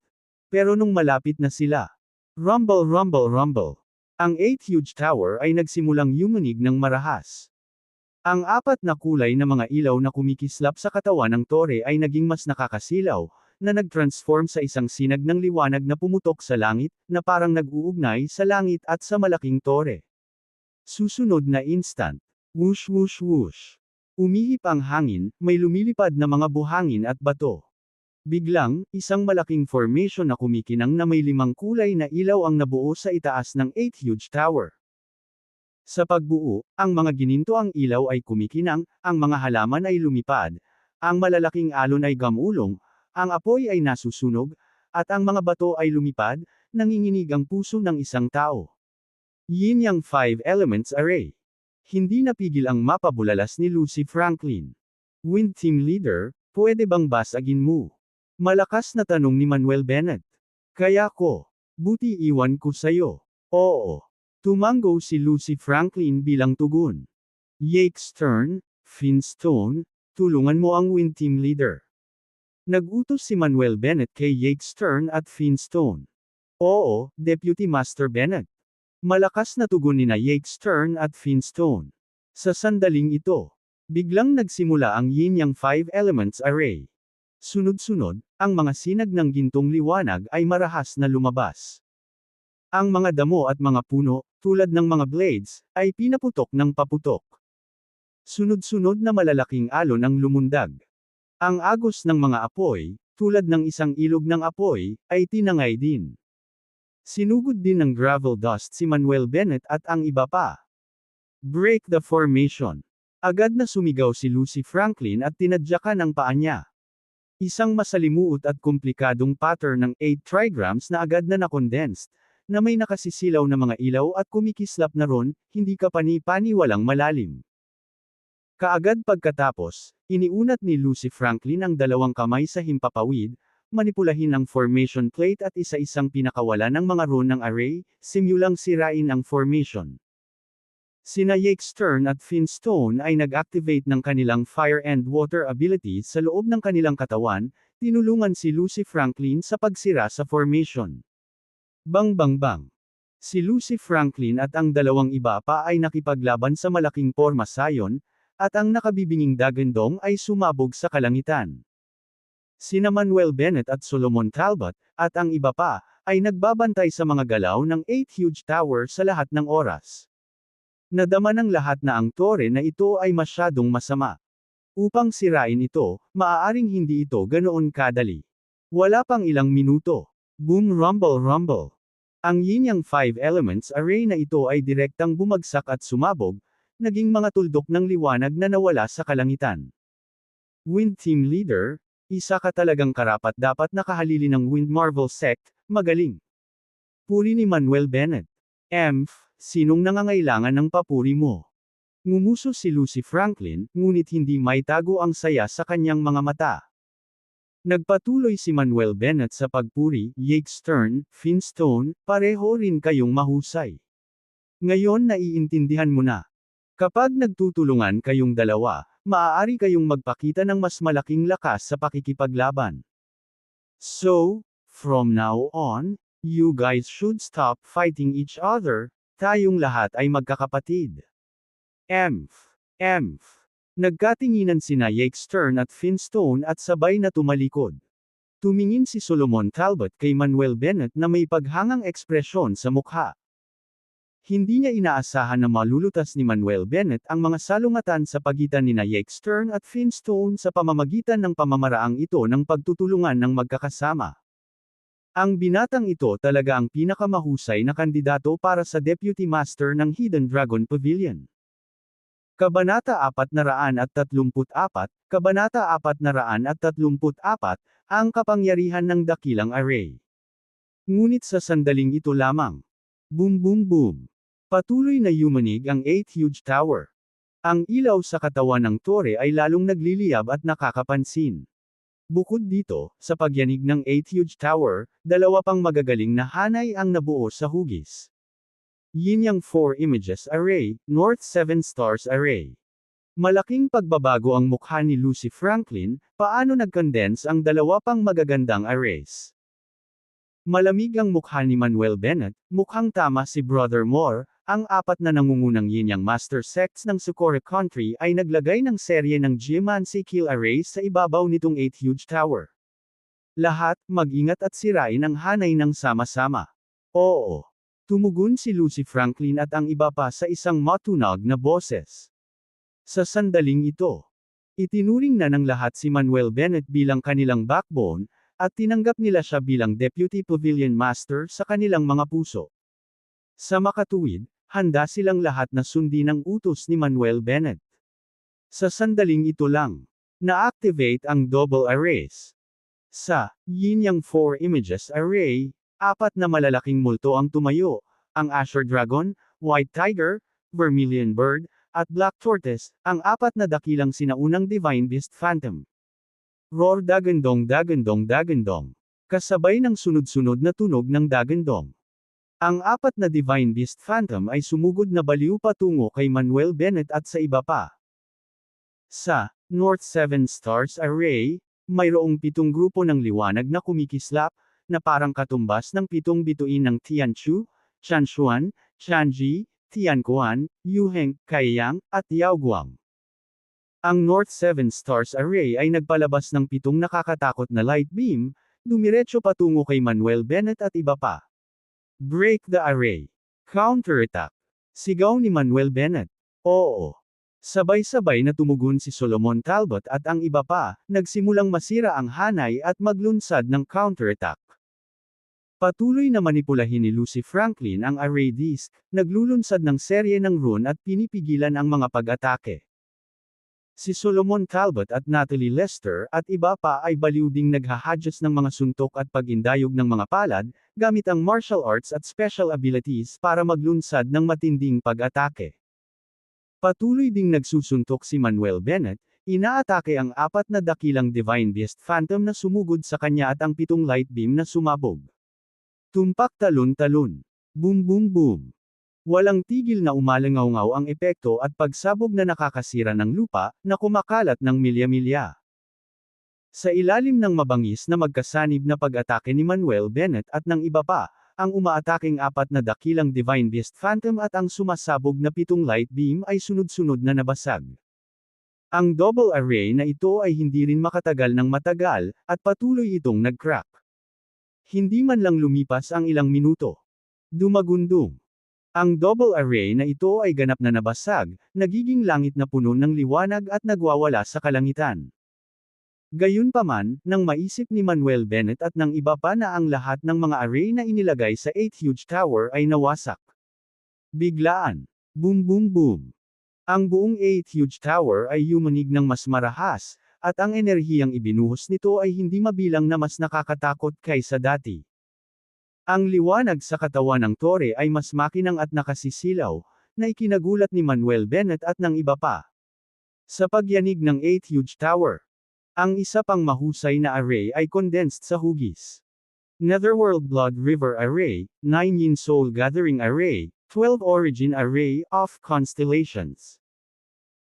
Pero nung malapit na sila, rumble rumble rumble. Ang 8 huge tower ay nagsimulang yumanig ng marahas. Ang 4 na kulay na mga ilaw na kumikislap sa katawan ng tore ay naging mas nakakasilaw, na nag-transform sa isang sinag ng liwanag na pumutok sa langit, na parang nag-uugnay sa langit at sa malaking tore. Susunod na instant. Whoosh whoosh whoosh. Umihip ang hangin, may lumilipad na mga buhangin at bato. Biglang, isang malaking formation na kumikinang na may 5 kulay na ilaw ang nabuo sa itaas ng 8 huge tower. Sa pagbuo, ang mga ginintoang ilaw ay kumikinang, ang mga halaman ay lumipad, ang malalaking alon ay gamulong, ang apoy ay nasusunog, at ang mga bato ay lumipad, nanginginig ang puso ng isang tao. Yin Yang 5 Elements Array. Hindi napigil ang mapabulalas ni Lucy Franklin. Wind Team Leader, pwede bang basagin mo? Malakas na tanong ni Manuel Bennett. Kaya ko. Buti iwan ko sayo. Oo. Tumango si Lucy Franklin bilang tugon. Jake Stern, Finstone, tulungan mo ang Wind Team Leader. Nag-utos si Manuel Bennett kay Jake Stern at Finstone. Oo, Deputy Master Bennett. Malakas na tugon nina Jake Stern at Finstone. Sa sandaling ito, biglang nagsimula ang Yin Yang 5 Elements Array. Sunod-sunod, ang mga sinag ng gintong liwanag ay marahas na lumabas. Ang mga damo at mga puno, tulad ng mga blades, ay pinaputok ng paputok. Sunod-sunod na malalaking alon ang lumundag. Ang agos ng mga apoy, tulad ng isang ilog ng apoy, ay tinangay din. Sinugod din ng gravel dust si Manuel Bennett at ang iba pa. Break the formation. Agad na sumigaw si Lucy Franklin at tinadyakan ang paa niya. Isang masalimuot at komplikadong pattern ng 8 trigrams na agad na nakondensed, na may nakasisilaw na mga ilaw at kumikislap na ron, hindi kapani-pani walang malalim. Kaagad pagkatapos, iniunat ni Lucy Franklin ang 2 kamay sa himpapawid, manipulahin ang formation plate at isa-isang pinakawala ng mga rune ng array, simulang sirain ang formation. Sina Jake Stern at Finstone ay nag-activate ng kanilang fire and water abilities sa loob ng kanilang katawan, tinulungan si Lucy Franklin sa pagsira sa formation. Bang bang bang. Si Lucy Franklin at ang 2 iba pa ay nakipaglaban sa malaking pormasayon, at ang nakabibinging dagandong ay sumabog sa kalangitan. Sina Manuel Bennett at Solomon Talbot, at ang iba pa, ay nagbabantay sa mga galaw ng 8 huge tower sa lahat ng oras. Nadama ng lahat na ang tore na ito ay masyadong masama. Upang sirain ito, maaaring hindi ito ganoon kadali. Wala pang ilang minuto. Boom rumble rumble. Ang Yin Yang 5 Elements array na ito ay direktang bumagsak at sumabog, naging mga tuldok ng liwanag na nawala sa kalangitan. Wind Team Leader, isa ka talagang karapat-dapat na kahalili ng Wind Marvel Sect, magaling. Puri ni Manuel Bennett. Sinong nangangailangan ng papuri mo? Ngumuso si Lucy Franklin, ngunit hindi maitago ang saya sa kanyang mga mata. Nagpatuloy si Manuel Bennett sa pagpuri, Jake Stern, Finstone, pareho rin kayong mahusay. Ngayon naiintindihan mo na. Kapag nagtutulungan kayong dalawa, maaari kayong magpakita ng mas malaking lakas sa pakikipaglaban. So, from now on, you guys should stop fighting each other, tayong lahat ay magkakapatid. Nagkatinginan sina Jake Stern at Finstone at sabay na tumalikod. Tumingin si Solomon Talbot kay Manuel Bennett na may paghangang ekspresyon sa mukha. Hindi niya inaasahan na malulutas ni Manuel Bennett ang mga salungatan sa pagitan nina Jake Stern at Finstone sa pamamagitan ng pamamaraang ito ng pagtutulungan ng magkakasama. Ang binatang ito talaga ang pinakamahusay na kandidato para sa Deputy Master ng Hidden Dragon Pavilion. Kabanata 434, Kabanata 434, ang kapangyarihan ng dakilang array. Ngunit sa sandaling ito lamang. Boom boom boom. Patuloy na yumanig ang 8 huge tower. Ang ilaw sa katawan ng tore ay lalong nagliliyab at nakakapansin. Bukod dito, sa pagyanig ng 8 huge tower, dalawa pang magagaling na hanay ang nabuo sa hugis. Yin Yang 4 Images Array, North 7 Stars Array. Malaking pagbabago ang mukha ni Lucy Franklin, paano nag-condense ang dalawa pang magagandang arrays. Malamig ang mukha ni Manuel Bennett, mukhang tama si Brother Moore, ang apat na nangungunang Yin Yang Master Sects ng Socorro Country ay naglagay ng serye ng Geomancy Kill Arrays sa ibabaw nitong 8 huge tower. Lahat, mag-ingat at sirain ang hanay ng sama-sama. Oo. Tumugon si Lucy Franklin at ang iba pa sa isang matunag na boses. Sa sandaling ito, itinuring na ng lahat si Manuel Bennett bilang kanilang backbone, at tinanggap nila siya bilang Deputy Pavilion Master sa kanilang mga puso. Sa makatuwid, handa silang lahat na sundin ang utos ni Manuel Bennett. Sa sandaling ito lang, na-activate ang double arrays. Sa Yin Yang 4 Images Array, apat na malalaking multo ang tumayo, ang Azure Dragon, White Tiger, Vermilion Bird, at Black Tortoise, ang apat na dakilang sinaunang Divine Beast Phantom. Roar dagandong dagandong dagandong. Kasabay ng sunod-sunod na tunog ng dagandong. Ang apat na Divine Beast Phantom ay sumugod na baliw patungo kay Manuel Bennett at sa iba pa. Sa North 7 Stars Array, mayroong 7 grupo ng liwanag na kumikislap, na parang katumbas ng 7 bituin ng Tianchu, Tianshuan, Tianji, Tianquan, Yuheng, Kaiyang, at Yaoguang. Ang North 7 Stars Array ay nagpalabas ng 7 nakakatakot na light beam, dumiretso patungo kay Manuel Bennett at iba pa. Break the array. Counterattack. Sigaw ni Manuel Bennett. Oo. Sabay-sabay na tumugon si Solomon Talbot at ang iba pa, nagsimulang masira ang hanay at maglunsad ng counterattack. Patuloy na manipulahin ni Lucy Franklin ang array disk, naglulunsad ng serye ng rune at pinipigilan ang mga pag-atake. Si Solomon Talbot at Natalie Lester at iba pa ay baliw ding naghahadyas ng mga suntok at pag-indayog ng mga palad, gamit ang martial arts at special abilities para maglunsad ng matinding pag-atake. Patuloy ding nagsusuntok si Manuel Bennett, inaatake ang apat na dakilang Divine Beast Phantom na sumugod sa kanya at ang 7 light beam na sumabog. Tumpak talon-talon. Boom boom boom. Walang tigil na umalangaw-ngaw ang epekto at pagsabog na nakakasira ng lupa, na kumakalat ng milya-milya. Sa ilalim ng mabangis na magkasanib na pag-atake ni Manuel Bennett at ng iba pa, ang umaataking apat na dakilang Divine Beast Phantom at ang sumasabog na 7 light beam ay sunod-sunod na nabasag. Ang double array na ito ay hindi rin makatagal ng matagal, at patuloy itong nag-crack. Hindi man lang lumipas ang ilang minuto. Dumagundong. Ang double array na ito ay ganap na nabasag, nagiging langit na puno ng liwanag at nagwawala sa kalangitan. Gayunpaman, nang maisip ni Manuel Bennett at ng iba pa na ang lahat ng mga array na inilagay sa 8 huge tower ay nawasak. Biglaan. Boom boom boom. Ang buong 8 huge tower ay yumanig ng mas marahas, at ang enerhiyang ibinuhos nito ay hindi mabilang na mas nakakatakot kaysa dati. Ang liwanag sa katawan ng tore ay mas makinang at nakasisilaw, na ikinagulat ni Manuel Bennett at ng iba pa. Sa pagyanig ng 8 huge tower, ang isa pang mahusay na array ay condensed sa hugis. Netherworld Blood River Array, 9 Yin Soul Gathering Array, 12 Origin Array of Constellations.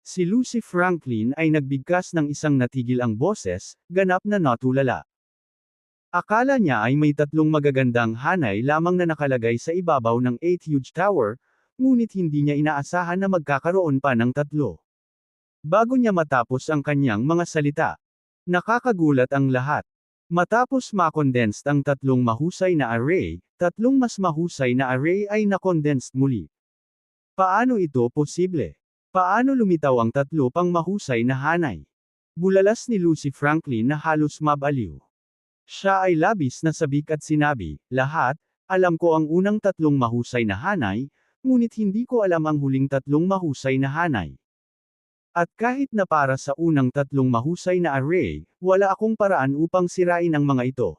Si Lucy Franklin ay nagbigkas ng isang natigil ang boses, ganap na natulala. Akala niya ay may tatlong magagandang hanay lamang na nakalagay sa ibabaw ng 8 huge tower, ngunit hindi niya inaasahan na magkakaroon pa ng tatlo. Bago niya matapos ang kanyang mga salita, nakakagulat ang lahat. Matapos makondensed ang tatlong mahusay na array, tatlong mas mahusay na array ay nakondensed muli. Paano ito posible? Paano lumitaw ang tatlo pang mahusay na hanay? Bulalas ni Lucy Franklin na halos mabaliw. Siya ay labis na sabik at sinabi, lahat, alam ko ang unang tatlong mahusay na hanay, ngunit hindi ko alam ang huling tatlong mahusay na hanay. At kahit na para sa unang tatlong mahusay na array, wala akong paraan upang sirain ang mga ito.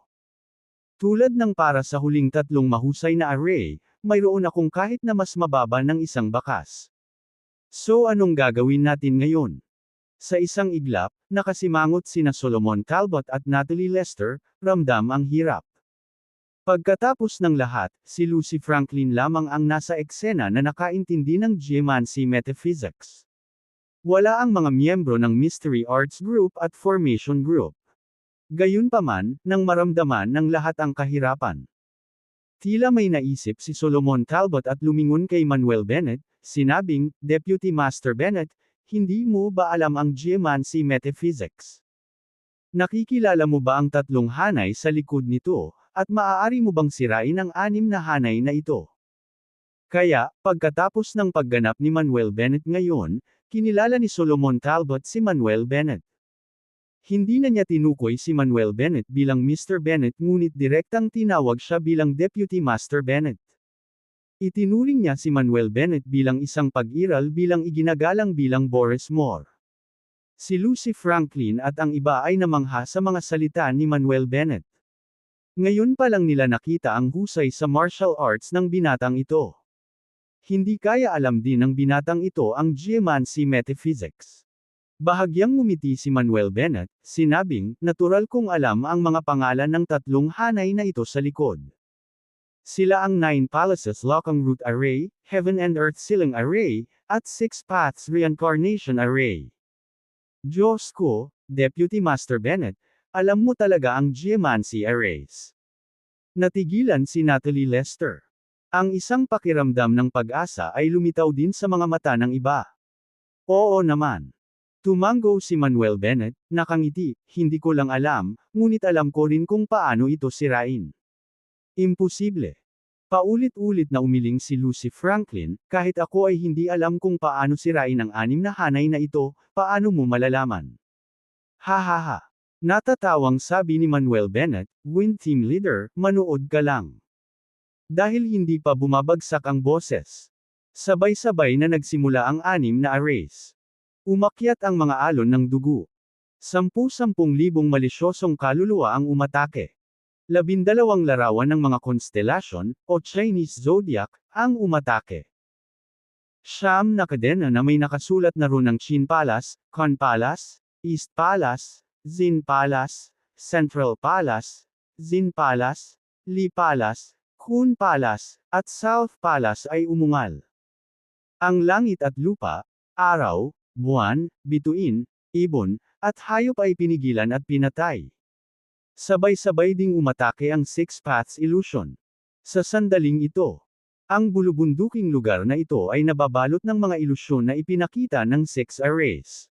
Tulad ng para sa huling tatlong mahusay na array, mayroon akong kahit na mas mababa ng isang bakas. So anong gagawin natin ngayon? Sa isang iglap, nakasimangot sina Solomon Talbot at Natalie Lester, ramdam ang hirap. Pagkatapos ng lahat, si Lucy Franklin lamang ang nasa eksena na nakaintindi ng geomancy metaphysics. Wala ang mga miyembro ng Mystery Arts Group at Formation Group. Gayunpaman, nang maramdaman ng lahat ang kahirapan. Tila may naisip si Solomon Talbot at lumingon kay Manuel Bennett, sinabing, Deputy Master Bennett, hindi mo ba alam ang geomancy metaphysics? Nakikilala mo ba ang tatlong hanay sa likod nito, at maaari mo bang sirain ang 6 na hanay na ito? Kaya, pagkatapos ng pagganap ni Manuel Bennett ngayon, kinilala ni Solomon Talbot si Manuel Bennett. Hindi na niya tinukoy si Manuel Bennett bilang Mr. Bennett ngunit direktang tinawag siya bilang Deputy Master Bennett. Itinuring niya si Manuel Bennett bilang isang pag-iral bilang iginagalang bilang Boris Moore. Si Lucy Franklin at ang iba ay namangha sa mga salita ni Manuel Bennett. Ngayon pa lang nila nakita ang husay sa martial arts ng binatang ito. Hindi kaya alam din ng binatang ito ang geomancy metaphysics. Bahagyang ngumiti si Manuel Bennett, sinabing, natural kong alam ang mga pangalan ng tatlong hanay na ito sa likod. Sila ang 9 Palaces Lokang Root Array, Heaven and Earth Ceiling Array, at 6 Paths Reincarnation Array. Diyos ko, Deputy Master Bennett, alam mo talaga ang geomancy arrays. Natigilan si Natalie Lester. Ang isang pakiramdam ng pag-asa ay lumitaw din sa mga mata ng iba. Oo naman. Tumango si Manuel Bennett, nakangiti, hindi ko lang alam, ngunit alam ko rin kung paano ito sirain. Imposible. Paulit-ulit na umiling si Lucy Franklin, kahit ako ay hindi alam kung paano sirain ang 6 na hanay na ito, paano mo malalaman? Ha ha ha. Natatawang sabi ni Manuel Bennett, Wind Team Leader, manood ka lang. Dahil hindi pa bumabagsak ang boses. Sabay-sabay na nagsimula ang 6 na arrays. Umakyat ang mga alon ng dugo. 10,000 malisyosong kaluluwa ang umatake. 12 larawan ng mga konstelasyon, o Chinese zodiac, ang umatake. 9 na kadena na may nakasulat na runang Qin Palace, Con Palace, East Palace, Xin Palace, Central Palace, Xin Palace, Li Palace, Kun Palace, at South Palace ay umungal. Ang langit at lupa, araw, buwan, bituin, ibon, at hayop ay pinigilan at pinatay. Sabay-sabay ding umatake ang 6 Paths Illusion. Sa sandaling ito, ang bulubunduking lugar na ito ay nababalot ng mga ilusyon na ipinakita ng 6 arrays.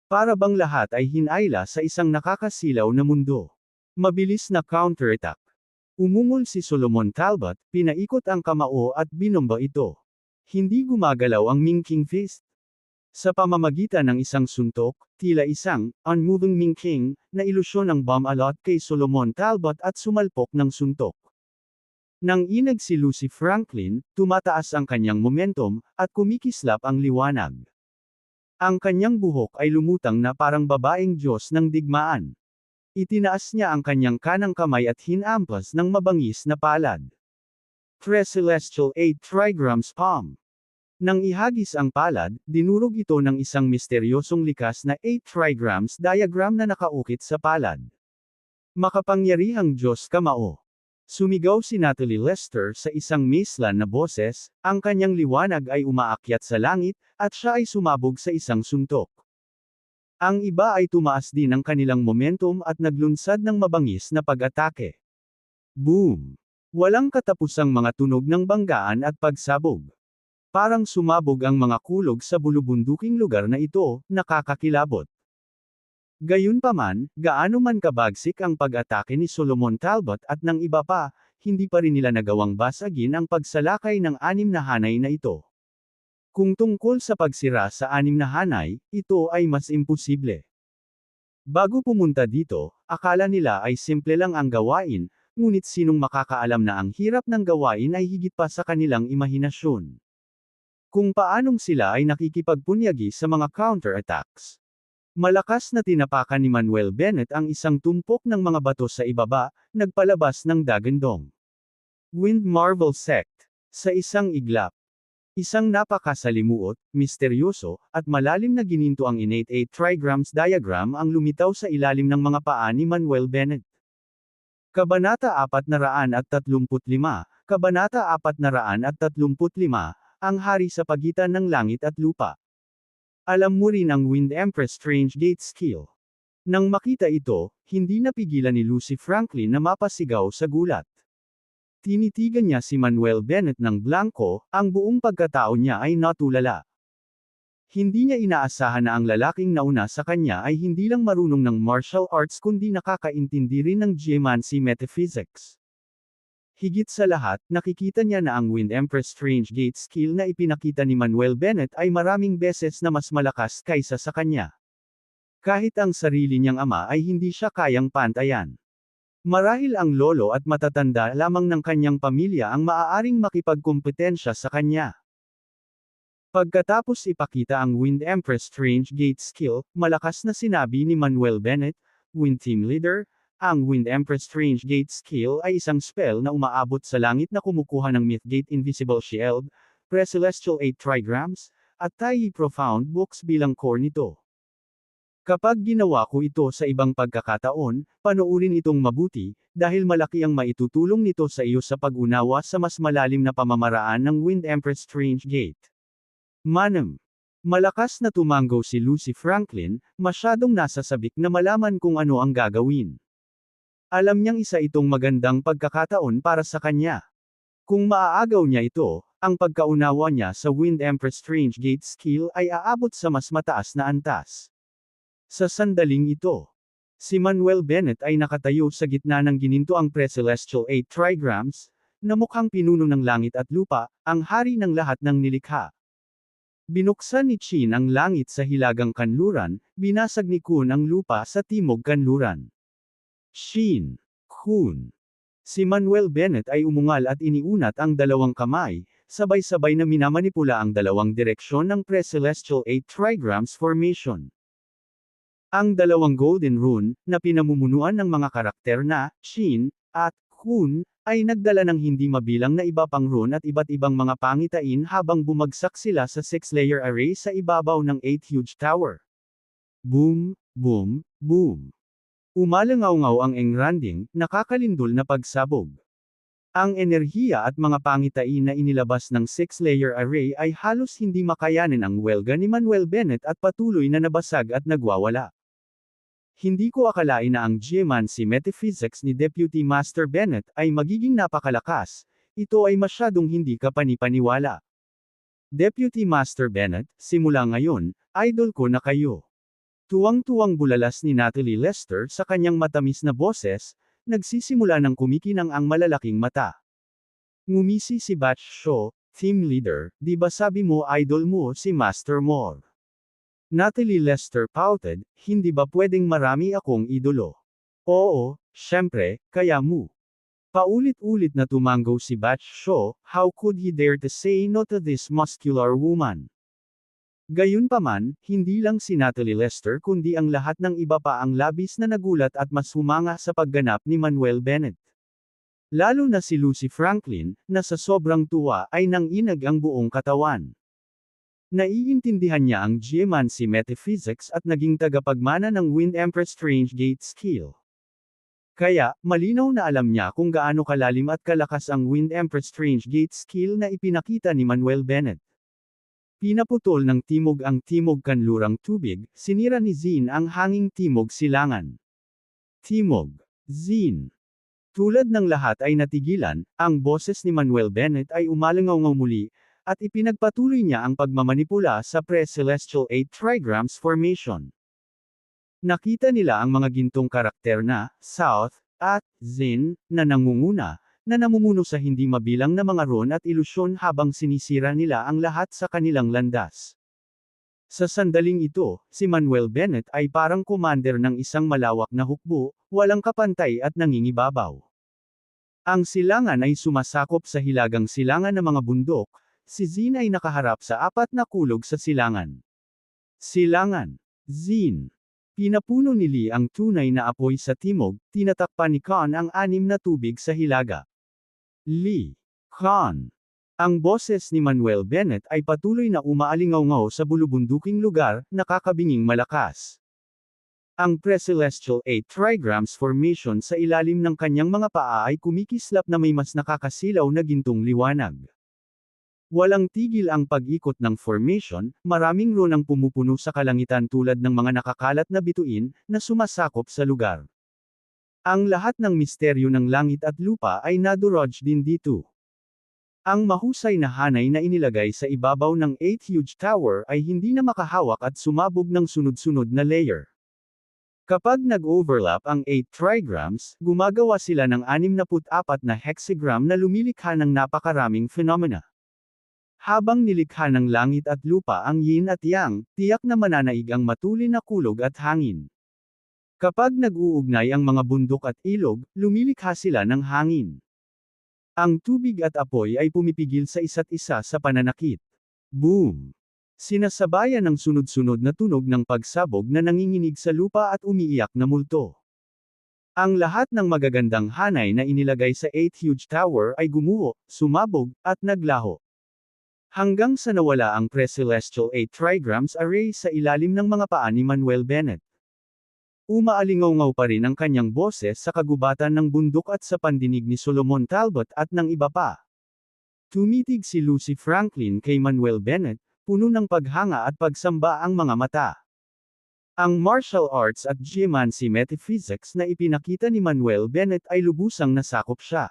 Para bang lahat ay hinayla sa isang nakakasilaw na mundo. Mabilis na counterattack. Umungol si Solomon Talbot, pinaikot ang kamao at binomba ito. Hindi gumagalaw ang Mingking fist. Sa pamamagitan ng isang suntok, tila isang unmoving Mingking na ilusyon ang bomb alot kay Solomon Talbot at sumalpok ng suntok. Nang inag si Lucy Franklin, tumataas ang kanyang momentum, at kumikislap ang liwanag. Ang kanyang buhok ay lumutang na parang babaeng Diyos ng digmaan. Itinaas niya ang kanyang kanang kamay at hinampas ng mabangis na palad. Pre-Celestial 8 Trigrams Palm. Nang ihagis ang palad, dinurog ito ng isang misteryosong likas na 8 trigrams diagram na nakaukit sa palad. Makapangyarihang Diyos kamao. Sumigaw si Natalie Lester sa isang maislan na boses, ang kanyang liwanag ay umaakyat sa langit, at siya ay sumabog sa isang suntok. Ang iba ay tumaas din ang kanilang momentum at naglunsad ng mabangis na pag-atake. Boom! Walang katapusang mga tunog ng banggaan at pagsabog. Parang sumabog ang mga kulog sa bulubunduking lugar na ito, nakakakilabot. Gayunpaman, gaano man kabagsik ang pag-atake ni Solomon Talbot at ng iba pa, hindi pa rin nila nagawang basagin ang pagsalakay ng 6 na hanay na ito. Kung tungkol sa pagsira sa 6 na hanay, ito ay mas imposible. Bago pumunta dito, akala nila ay simple lang ang gawain, ngunit sinong makakaalam na ang hirap ng gawain ay higit pa sa kanilang imahinasyon. Kung paanong sila ay nakikipagpunyagi sa mga counter-attacks. Malakas na tinapakan ni Manuel Bennett ang isang tumpok ng mga bato sa ibaba, nagpalabas ng dagandong. Wind Marvel Sect. Sa isang iglap. Isang napakasalimuot, misteryoso, at malalim na gininto ang innate 8 trigrams diagram ang lumitaw sa ilalim ng mga paa ni Manuel Bennett. Kabanata 435, Kabanata 435, ang hari sa pagitan ng langit at lupa. Alam mo rin ang Wind Empress Strange Gate skill. Nang makita ito, hindi napigilan ni Lucy Franklin na mapasigaw sa gulat. Tinitigan niya si Manuel Bennett ng blanco, ang buong pagkatao niya ay natulala. Hindi niya inaasahan na ang lalaking nauna sa kanya ay hindi lang marunong ng martial arts kundi nakakaintindi rin ng geomancy metaphysics. Higit sa lahat, nakikita niya na ang Wind Empress Strange Gate skill na ipinakita ni Manuel Bennett ay maraming beses na mas malakas kaysa sa kanya. Kahit ang sarili niyang ama ay hindi siya kayang pantayan. Marahil ang lolo at matatanda lamang ng kanyang pamilya ang maaaring makipagkompetensya sa kanya. Pagkatapos ipakita ang Wind Empress Strange Gate skill, malakas na sinabi ni Manuel Bennett, Wind Team Leader, ang Wind Empress Strange Gate skill ay isang spell na umaabot sa langit na kumukuha ng Mythgate Invisible Shield, Pre-Celestial 8 Trigrams, at Tai Profound Books bilang core nito. Kapag ginawa ko ito sa ibang pagkakataon, panoorin itong mabuti, dahil malaki ang maitutulong nito sa iyo sa pag-unawa sa mas malalim na pamamaraan ng Wind Empress Strange Gate. Manam. Malakas na tumanggo si Lucy Franklin, masyadong nasasabik na malaman kung ano ang gagawin. Alam niyang isa itong magandang pagkakataon para sa kanya. Kung maaagaw niya ito, ang pagkaunawa niya sa Wind Empress Strange Gate skill ay aabot sa mas mataas na antas. Sa sandaling ito, si Manuel Bennett ay nakatayo sa gitna ng ginintoang Pre-Celestial 8 Trigrams, na mukhang pinuno ng langit at lupa, ang hari ng lahat ng nilikha. Binuksan ni Chin ang langit sa hilagang kanluran, binasag ni Kun ang lupa sa timog kanluran. Shin. Kun. Si Manuel Bennett ay umungal at iniunat ang dalawang kamay, sabay-sabay na minamanipula ang dalawang direksyon ng Pre-Celestial 8 Trigrams Formation. Ang dalawang Golden Rune, na pinamumunuan ng mga karakter na, Shin, at Kun, ay nagdala ng hindi mabilang na iba pang rune at iba't ibang mga pangitain habang bumagsak sila sa 6-layer array sa ibabaw ng 8 huge tower. Boom, boom, boom. Umalangaw-ngaw ang engranding, nakakalindol na pagsabog. Ang enerhiya at mga pangitain na inilabas ng 6-layer array ay halos hindi makayanin ang welga ni Manuel Bennett at patuloy na nabasag at nagwawala. Hindi ko akalain na ang geomancy metaphysics ni Deputy Master Bennett ay magiging napakalakas, ito ay masyadong hindi kapanipaniwala. Deputy Master Bennett, simula ngayon, idol ko na kayo. Tuwang-tuwang bulalas ni Natalie Lester sa kanyang matamis na boses, nagsisimula ng kumikinang ang malalaking mata. Ngumisi si Batch Shaw, team leader, di ba sabi mo idol mo si Master Moore? Natalie Lester pouted, hindi ba pwedeng marami akong idolo? Oo, syempre, kaya mo. Paulit-ulit na tumango si Batch Shaw, how could he dare to say no to this muscular woman? Gayunpaman, hindi lang si Natalie Lester kundi ang lahat ng iba pa ang labis na nagulat at mas humanga sa pagganap ni Manuel Bennett. Lalo na si Lucy Franklin, na sa sobrang tuwa ay nanginag ang buong katawan. Naiintindihan niya ang geomancy metaphysics at naging tagapagmana ng Wind Empress Strange Gate skill. Kaya, malinaw na alam niya kung gaano kalalim at kalakas ang Wind Empress Strange Gate skill na ipinakita ni Manuel Bennett. Pinaputol ng timog ang timog kanlurang tubig, sinira ni Zin ang hanging timog silangan. Timog. Zin. Tulad ng lahat ay natigilan, ang boses ni Manuel Bennett ay umalangaw muli, at ipinagpatuloy niya ang pagmamanipula sa pre-celestial 8 trigrams formation. Nakita nila ang mga gintong karakter na, South, at Zin, na nangunguna, na namumuno sa hindi mabilang na mga ron at ilusyon habang sinisira nila ang lahat sa kanilang landas. Sa sandaling ito, si Manuel Bennett ay parang commander ng isang malawak na hukbo, walang kapantay at nangingibabaw. Ang silangan ay sumasakop sa hilagang silangan ng mga bundok, si Zin ay nakaharap sa 4 na kulog sa silangan. Silangan. Zin. Pinapuno ni Lee ang tunay na apoy sa timog, tinatakpan ni Khan ang 6 na tubig sa hilaga. Lee. Khan. Ang boses ni Manuel Bennett ay patuloy na umaalingaw sa bulubunduking lugar, nakakabinging malakas. Ang pre-celestial 8 trigrams formation sa ilalim ng kanyang mga paa ay kumikislap na may mas nakakasilaw na gintong liwanag. Walang tigil ang pag-ikot ng formation, maraming ron ang pumupuno sa kalangitan tulad ng mga nakakalat na bituin, na sumasakop sa lugar. Ang lahat ng misteryo ng langit at lupa ay nadurog din dito. Ang mahusay na hanay na inilagay sa ibabaw ng 8 huge tower ay hindi na makahawak at sumabog ng sunod-sunod na layer. Kapag nag-overlap ang 8 trigrams, gumagawa sila ng 64 na hexagram na lumilikha ng napakaraming phenomena. Habang nilikha ng langit at lupa ang yin at yang, tiyak na mananaig ang matulin na kulog at hangin. Kapag nag-uugnay ang mga bundok at ilog, lumilikha sila ng hangin. Ang tubig at apoy ay pumipigil sa isa't isa sa pananakit. Boom! Sinasabayan ng sunod-sunod na tunog ng pagsabog na nanginginig sa lupa at umiiyak na multo. Ang lahat ng magagandang hanay na inilagay sa 8 huge tower ay gumuho, sumabog, at naglaho. Hanggang sa nawala ang pre-celestial 8 trigrams array sa ilalim ng mga paa ni Manuel Bennett. Umaalingaw pa rin ang kanyang boses sa kagubatan ng bundok at sa pandinig ni Solomon Talbot at ng iba pa. Tumitig si Lucy Franklin kay Manuel Bennett, puno ng paghanga at pagsamba ang mga mata. Ang martial arts at geomancy metaphysics na ipinakita ni Manuel Bennett ay lubusang nasakop siya.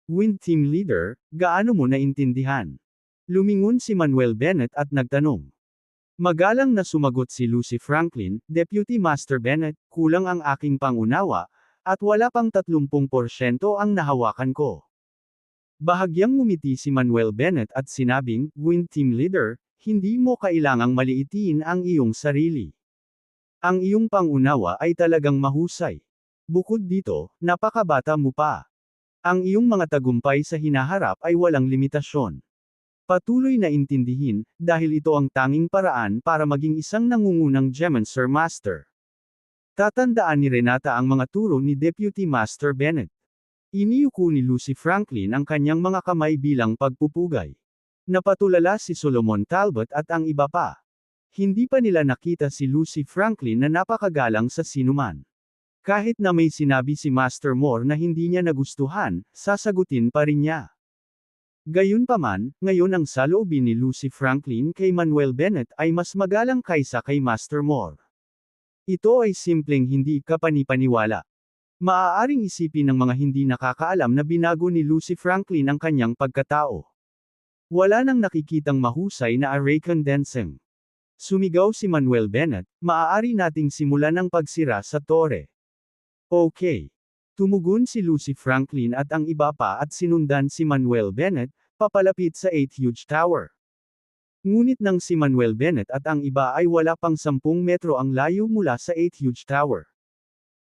Wind Team Leader, gaano mo naintindihan? Lumingon si Manuel Bennett at nagtanong. Magalang na sumagot si Lucy Franklin, Deputy Master Bennett, kulang ang aking pangunawa, at wala pang 30% ang nahawakan ko. Bahagyang ngumiti si Manuel Bennett at sinabing, Wind Team Leader, hindi mo kailangang maliitin ang iyong sarili. Ang iyong pangunawa ay talagang mahusay. Bukod dito, napakabata mo pa. Ang iyong mga tagumpay sa hinaharap ay walang limitasyon. Patuloy na intindihin, dahil ito ang tanging paraan para maging isang nangungunang Geomancer Master. Tatandaan ni Renata ang mga turo ni Deputy Master Bennett. Iniyuko ni Lucy Franklin ang kanyang mga kamay bilang pagpupugay. Napatulala si Solomon Talbot at ang iba pa. Hindi pa nila nakita si Lucy Franklin na napakagalang sa sinuman. Kahit na may sinabi si Master Moore na hindi niya nagustuhan, sasagutin pa rin niya. Gayunpaman, ngayon ang saloobin ni Lucy Franklin kay Manuel Bennett ay mas magalang kaysa kay Master Moore. Ito ay simpleng hindi kapanipaniwala. Maaaring isipin ng mga hindi nakakaalam na binago ni Lucy Franklin ang kanyang pagkatao. Wala nang nakikitang mahusay na array condensing. Sumigaw si Manuel Bennett, maaari nating simulan ang pagsira sa tore. Okay. Tumugon si Lucy Franklin at ang iba pa at sinundan si Manuel Bennett, papalapit sa 8 Huge Tower. Ngunit nang si Manuel Bennett at ang iba ay wala pang 10 metro ang layo mula sa 8 Huge Tower.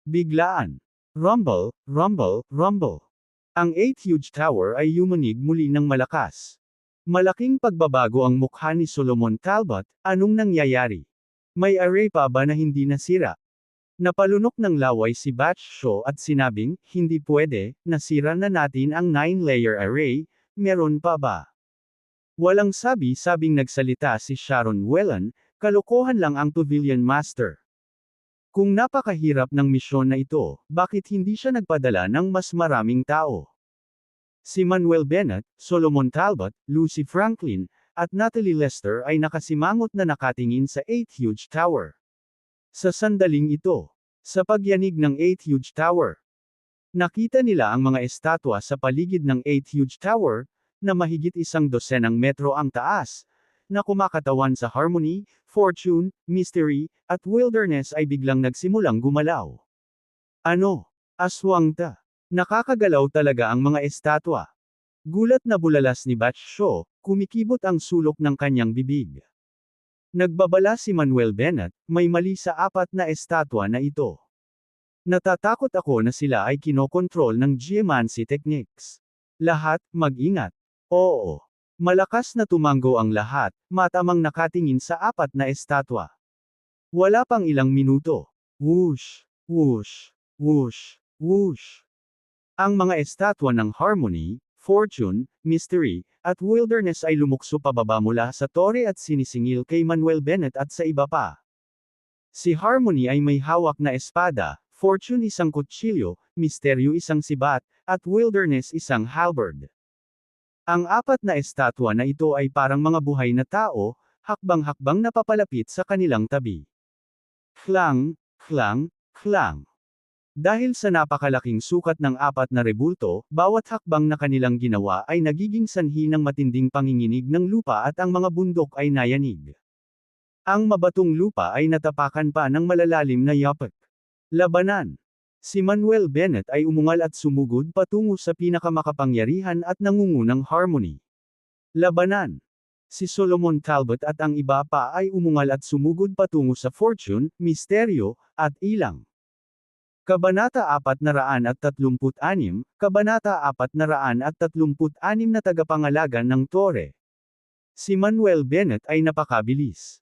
Biglaan. Rumble, rumble, rumble. Ang 8 Huge Tower ay yumanig muli ng malakas. Malaking pagbabago ang mukha ni Solomon Talbot, anong nangyayari? May array pa ba na hindi nasira? Napalunok ng laway si Batch Shaw at sinabing, hindi pwede, nasira na natin ang 9-layer array, meron pa ba? Walang sabi-sabing nagsalita si Sharon Whelan, kalokohan lang ang Pavilion Master. Kung napakahirap ng misyon na ito, bakit hindi siya nagpadala ng mas maraming tao? Si Manuel Bennett, Solomon Talbot, Lucy Franklin, at Natalie Lester ay nakasimangot na nakatingin sa 8 Huge Tower. Sa sandaling ito, sa pagyanig ng 8 Huge Tower, nakita nila ang mga estatwa sa paligid ng 8 Huge Tower, na mahigit 100 metro ang taas, na kumakatawan sa Harmony, Fortune, Mystery, at Wilderness ay biglang nagsimulang gumalaw. Ano? Aswang ta. Nakakagalaw talaga ang mga estatwa. Gulat na bulalas ni Batch Shaw, kumikibot ang sulok ng kanyang bibig. Nagbabala si Manuel Bennett, may mali sa 4 na estatwa na ito. Natatakot ako na sila ay kinokontrol ng geomancy techniques. Lahat, mag-ingat. Oo. Malakas na tumango ang lahat, matamang nakatingin sa 4 na estatwa. Wala pang ilang minuto. Whoosh, whoosh, whoosh, whoosh. Ang mga estatwa ng Harmony, Fortune, Mystery, at Wilderness ay lumukso pababa mula sa tore at sinisingil kay Manuel Bennett at sa iba pa. Si Harmony ay may hawak na espada, Fortune isang kutsilyo, Misteryo isang sibat, at Wilderness isang halberd. Ang 4 na estatwa na ito ay parang mga buhay na tao, hakbang-hakbang na papalapit sa kanilang tabi. Klang, klang, klang. Dahil sa napakalaking sukat ng 4 na rebulto, bawat hakbang na kanilang ginawa ay nagiging sanhi ng matinding panginginig ng lupa at ang mga bundok ay nayanig. Ang mabatong lupa ay natapakan pa ng malalalim na yapak. Labanan. Si Manuel Bennett ay umungal at sumugod patungo sa pinakamakapangyarihan at nangungunang Harmony. Labanan. Si Solomon Talbot at ang iba pa ay umungal at sumugod patungo sa Fortune, Misteryo, at Ilang. Kabanata 436, Kabanata 436 na tagapangalaga ng tore. Si Manuel Bennett ay napakabilis.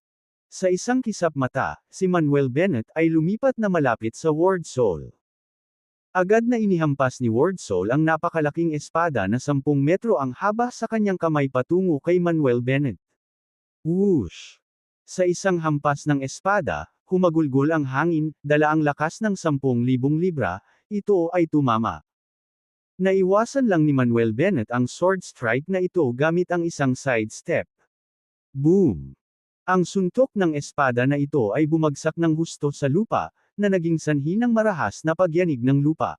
Sa isang kisap mata, si Manuel Bennett ay lumipat na malapit sa Ward Soul. Agad na inihampas ni Ward Soul ang napakalaking espada na 10 metro ang haba sa kanyang kamay patungo kay Manuel Bennett. Whoosh! Sa isang hampas ng espada, humagulgol ang hangin, dala ang lakas ng 10,000 libra, ito ay tumama. Naiwasan lang ni Manuel Bennett ang sword strike na ito gamit ang isang sidestep. Boom! Ang suntok ng espada na ito ay bumagsak ng husto sa lupa, na naging sanhi ng marahas na pagyanig ng lupa.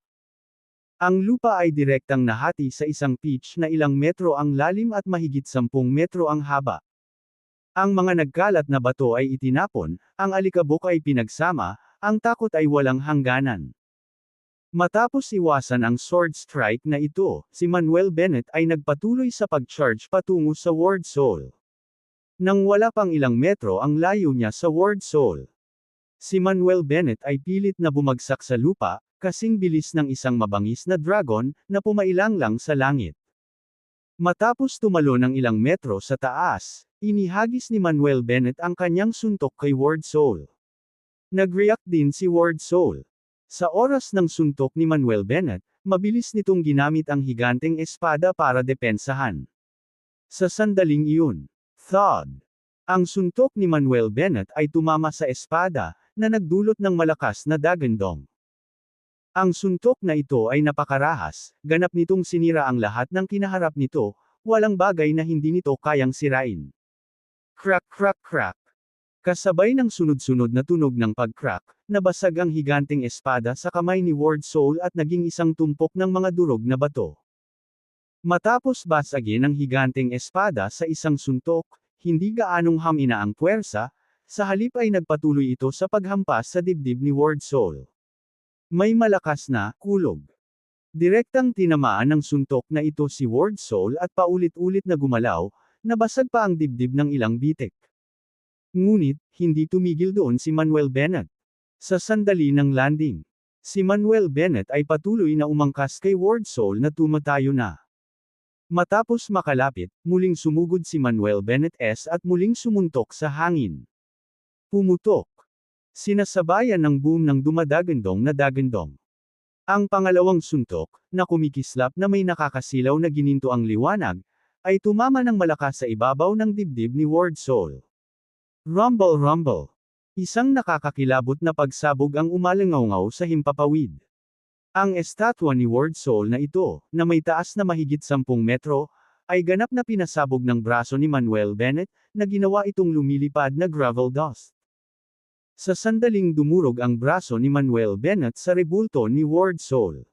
Ang lupa ay direktang nahati sa isang pitch na ilang metro ang lalim at mahigit 10 metro ang haba. Ang mga nagkalat na bato ay itinapon, ang alikabok ay pinagsama, ang takot ay walang hangganan. Matapos iwasan ang sword strike na ito, si Manuel Bennett ay nagpatuloy sa pag-charge patungo sa Ward Soul. Nang wala pang ilang metro ang layo niya sa Ward Soul, si Manuel Bennett ay pilit na bumagsak sa lupa, kasing bilis ng isang mabangis na dragon, na pumailang lang sa langit. Matapos tumalo ng ilang metro sa taas, inihagis ni Manuel Bennett ang kanyang suntok kay Ward Soul. Nag-react din si Ward Soul. Sa oras ng suntok ni Manuel Bennett, mabilis nitong ginamit ang higanteng espada para depensahan. Sa sandaling iyon, thud! Ang suntok ni Manuel Bennett ay tumama sa espada, na nagdulot ng malakas na dagandong. Ang suntok na ito ay napakarahas, ganap nitong sinira ang lahat ng kinaharap nito, walang bagay na hindi nito kayang sirain. Crack crack crack. Kasabay ng sunod-sunod na tunog ng pag-crack, nabasag ang higanteng espada sa kamay ni Ward Soul at naging isang tumpok ng mga durog na bato. Matapos basagin ang higanteng espada sa isang suntok, hindi gaanong hamina ang puwersa, sa halip ay nagpatuloy ito sa paghampas sa dibdib ni Ward Soul. May malakas na kulog. Direktang tinamaan ng suntok na ito si Ward Soul at paulit-ulit na gumalaw, nabasag pa ang dibdib ng ilang bitik. Ngunit, hindi tumigil doon si Manuel Bennett. Sa sandali ng landing, si Manuel Bennett ay patuloy na umangkas kay Ward Soul na tumatayo na. Matapos makalapit, muling sumugod si Manuel Bennett at muling sumuntok sa hangin. Pumutok. Sinasabayan ng boom ng dumadagandong na dagandong. Ang pangalawang suntok, na kumikislap na may nakakasilaw na gininto ang liwanag, ay tumama ng malakas sa ibabaw ng dibdib ni Ward Soul. Rumble rumble. Isang nakakakilabot na pagsabog ang umalangaw sa himpapawid. Ang estatwa ni Ward Soul na ito, na may taas na mahigit 10 metro, ay ganap na pinasabog ng braso ni Manuel Bennett, na ginawa itong lumilipad na gravel dust. Sa sandaling dumurog ang braso ni Manuel Bennett sa rebulto ni Ward Soul.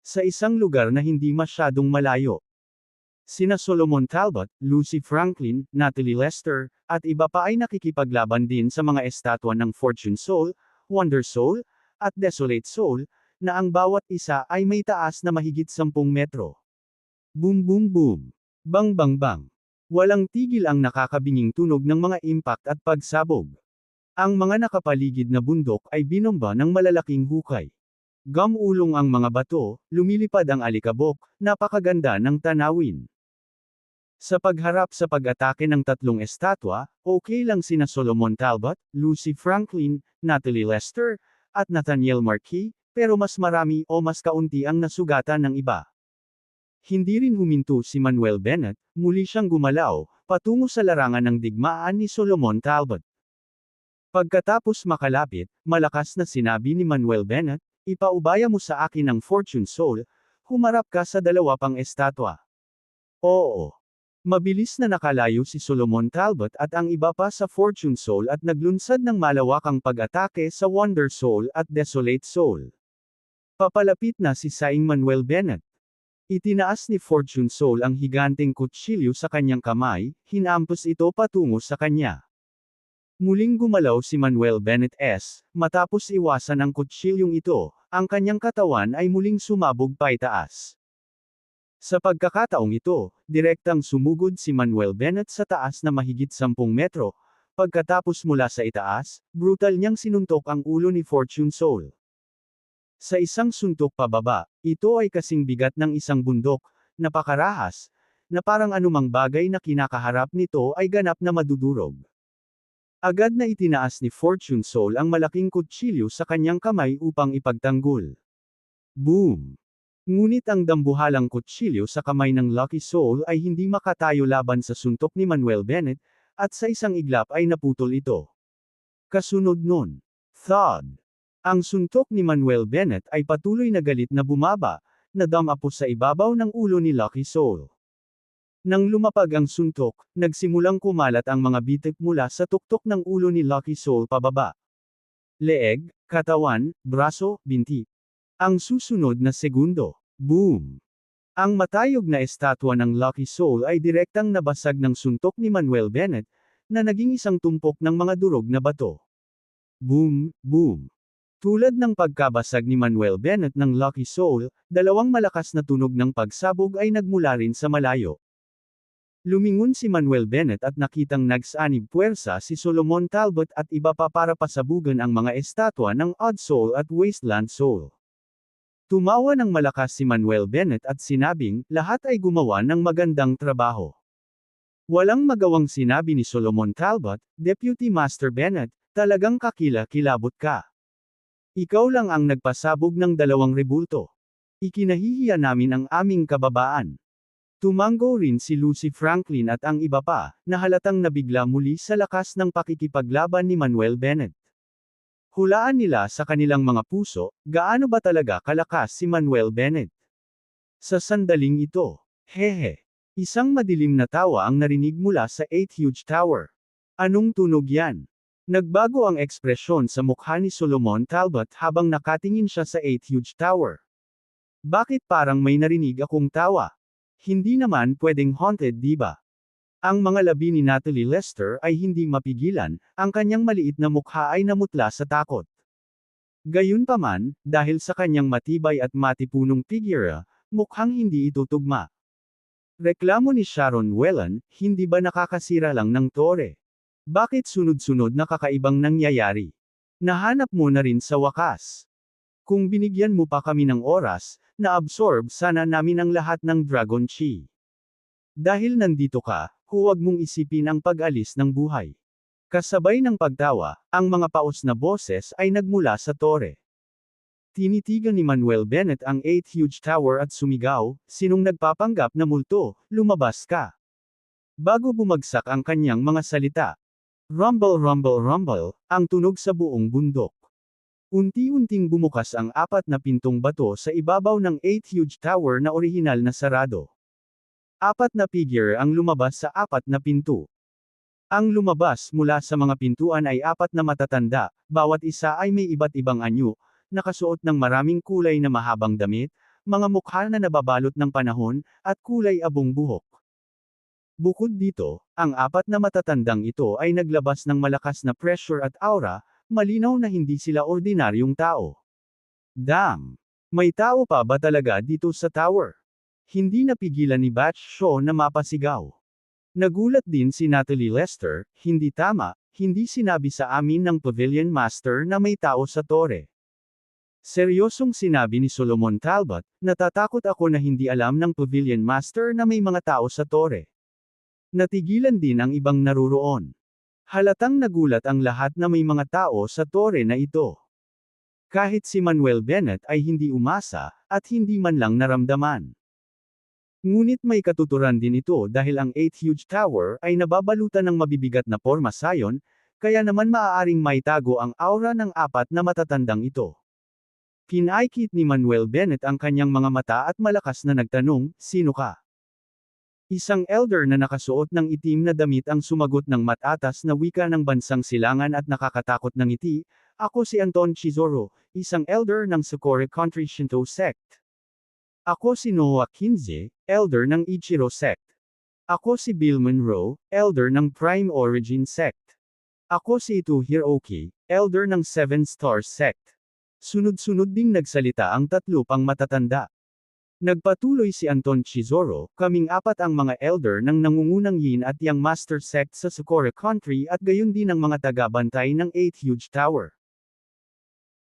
Sa isang lugar na hindi masyadong malayo. Sina Solomon Talbot, Lucy Franklin, Natalie Lester, at iba pa ay nakikipaglaban din sa mga estatwa ng Fortune Soul, Wonder Soul, at Desolate Soul, na ang bawat isa ay may taas na mahigit 10 metro. Boom boom boom. Bang bang bang. Walang tigil ang nakakabinging tunog ng mga impact at pagsabog. Ang mga nakapaligid na bundok ay binomba ng malalaking hukay. Gamulong ang mga bato, lumilipad ang alikabok, napakaganda ng tanawin. Sa pagharap sa pag-atake ng tatlong estatwa, okay lang sina Solomon Talbot, Lucy Franklin, Natalie Lester, at Nathaniel Marquis, pero mas marami o mas kaunti ang nasugatan ng iba. Hindi rin huminto si Manuel Bennett, muli siyang gumalaw, patungo sa larangan ng digmaan ni Solomon Talbot. Pagkatapos makalapit, malakas na sinabi ni Manuel Bennett, "Ipaubaya mo sa akin ang Fortune Soul, humarap ka sa dalawa pang estatwa." Oo. Mabilis na nakalayo si Solomon Talbot at ang iba pa sa Fortune Soul at naglunsad ng malawakang pag-atake sa Wonder Soul at Desolate Soul. Papalapit na si Saing Manuel Bennett. Itinaas ni Fortune Soul ang higanteng kutsilyo sa kanyang kamay, hinampos ito patungo sa kanya. Muling gumalaw si Manuel Bennett matapos iwasan ang kutsilyong ito, ang kanyang katawan ay muling sumabog paitaas. Sa pagkakataong ito, direktang sumugod si Manuel Bennett sa taas na mahigit 10 metro, pagkatapos mula sa itaas, brutal niyang sinuntok ang ulo ni Fortune Soul. Sa isang suntok pababa, ito ay kasing bigat ng isang bundok, napakarahas, na parang anumang bagay na kinakaharap nito ay ganap na madudurog. Agad na itinaas ni Fortune Soul ang malaking kutsilyo sa kanyang kamay upang ipagtanggol. Boom! Ngunit ang dambuhalang kutsilyo sa kamay ng Lucky Soul ay hindi makatayo laban sa suntok ni Manuel Bennett, at sa isang iglap ay naputol ito. Kasunod nun, thud! Ang suntok ni Manuel Bennett ay patuloy na galit na bumaba, na damapos sa ibabaw ng ulo ni Lucky Soul. Nang lumapag ang suntok, nagsimulang kumalat ang mga bitik mula sa tuktok ng ulo ni Lucky Soul pababa. Leeg, katawan, braso, binti. Ang susunod na segundo, boom! Ang matayog na estatwa ng Lucky Soul ay direktang nabasag ng suntok ni Manuel Bennett, na naging isang tumpok ng mga durog na bato. Boom, boom! Tulad ng pagkabasag ni Manuel Bennett ng Lucky Soul, dalawang malakas na tunog ng pagsabog ay nagmula rin sa malayo. Lumingon si Manuel Bennett at nakitang nagsanib puwersa si Solomon Talbot at iba pa para pasabugan ang mga estatwa ng Odd Soul at Wasteland Soul. Tumawa ng malakas si Manuel Bennett at sinabing, "Lahat ay gumawa ng magandang trabaho." Walang magawang sinabi ni Solomon Talbot, "Deputy Master Bennett, talagang kakila-kilabot ka. Ikaw lang ang nagpasabog ng dalawang rebulto. Ikinahihiya namin ang aming kababaan." Tumango rin si Lucy Franklin at ang iba pa, na halatang nabigla muli sa lakas ng pakikipaglaban ni Manuel Bennett. Hulaan nila sa kanilang mga puso, gaano ba talaga kalakas si Manuel Bennett? Sa sandaling ito, hehe, isang madilim na tawa ang narinig mula sa 8 Huge Tower. Anong tunog yan? Nagbago ang ekspresyon sa mukha ni Solomon Talbot habang nakatingin siya sa 8 Huge Tower. Bakit parang may narinig akong tawa? Hindi naman pwedeng haunted, diba? Ang mga labi ni Natalie Lester ay hindi mapigilan, ang kanyang maliit na mukha ay namutla sa takot. Gayunpaman, dahil sa kanyang matibay at matipunong figura, mukhang hindi ito tugma. Reklamo ni Sharon Whelan, hindi ba nakakasira lang ng tore? Bakit sunod-sunod na kakaibang nangyayari? Nahanap mo na rin sa wakas. Kung binigyan mo pa kami ng oras, na-absorb sana namin ang lahat ng Dragon Chi. Dahil nandito ka, huwag mong isipin ang pag-alis ng buhay. Kasabay ng pagtawa, ang mga paos na boses ay nagmula sa tore. Tinitigan ni Manuel Bennett ang 8th huge tower at sumigaw, "Sinong nagpapanggap na multo, lumabas ka." Bago bumagsak ang kanyang mga salita. Rumble rumble rumble, ang tunog sa buong bundok. Unti-unting bumukas ang 4 na pintong bato sa ibabaw ng 8th huge tower na orihinal na sarado. 4 na figure ang lumabas sa 4 na pinto. Ang lumabas mula sa mga pintuan ay 4 na matatanda, bawat isa ay may iba't ibang anyo, nakasuot ng maraming kulay na mahabang damit, mga mukha na nababalot ng panahon, at kulay abong buhok. Bukod dito, ang 4 na matatandang ito ay naglabas ng malakas na pressure at aura, malinaw na hindi sila ordinaryong tao. Damn! May tao pa ba talaga dito sa tower? Hindi napigilan ni Batch Shaw na mapasigaw. Nagulat din si Natalie Lester, hindi tama, hindi sinabi sa amin ng Pavilion Master na may tao sa tore. Seryosong sinabi ni Solomon Talbot, natatakot ako na hindi alam ng Pavilion Master na may mga tao sa tore. Natigilan din ang ibang naruroon. Halatang nagulat ang lahat na may mga tao sa tore na ito. Kahit si Manuel Bennett ay hindi umasa, at hindi man lang naramdaman. Ngunit may katuturan din ito dahil ang 8th huge tower ay nababalutan ng mabibigat na porma sayon, kaya naman maaaring maitago ang aura ng 4 na matatandang ito. Kinaikit ni Manuel Bennett ang kanyang mga mata at malakas na nagtanong, "Sino ka?" Isang elder na nakasuot ng itim na damit ang sumagot ng matatas na wika ng bansang silangan at nakakatakot na ngiti, "Ako si Anton Chizoro, isang elder ng Socorro Country Shinto Sect. Ako si Noah Kinze, elder ng Ichiro Sect. Ako si Bill Monroe, elder ng Prime Origin Sect. Ako si Ito Hiroki, elder ng Seven Stars Sect." Sunod-sunod ding nagsalita ang 3 pang matatanda. Nagpatuloy si Anton Chizoro, "Kaming 4 ang mga elder ng nangungunang Yin at Yang Master Sect sa Socorro Country at gayon din ang mga taga-bantay ng 8th huge tower.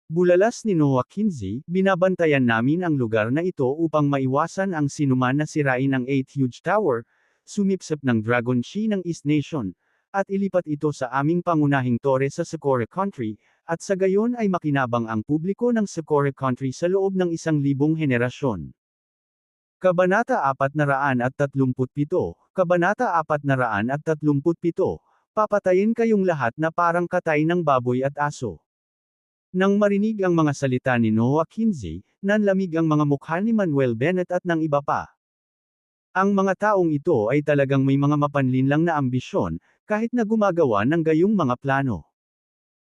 Bulalas ni Noah Kinze, binabantayan namin ang lugar na ito upang maiwasan ang sinuman na sirain ang 8th huge tower, sumipsip ng Dragon Chi ng East Nation, at ilipat ito sa aming pangunahing tore sa Socorro Country, at sa gayon ay makinabang ang publiko ng Socorro Country sa loob ng 1,000 henerasyon. Kabanata 437, Kabanata 437, papatayin kayong lahat na parang katay ng baboy at aso. Nang marinig ang mga salita ni Noah Kinze, nanlamig ang mga mukha ni Manuel Bennett at ng iba pa. Ang mga taong ito ay talagang may mga mapanlinlang na ambisyon, kahit na gumagawa ng gayong mga plano.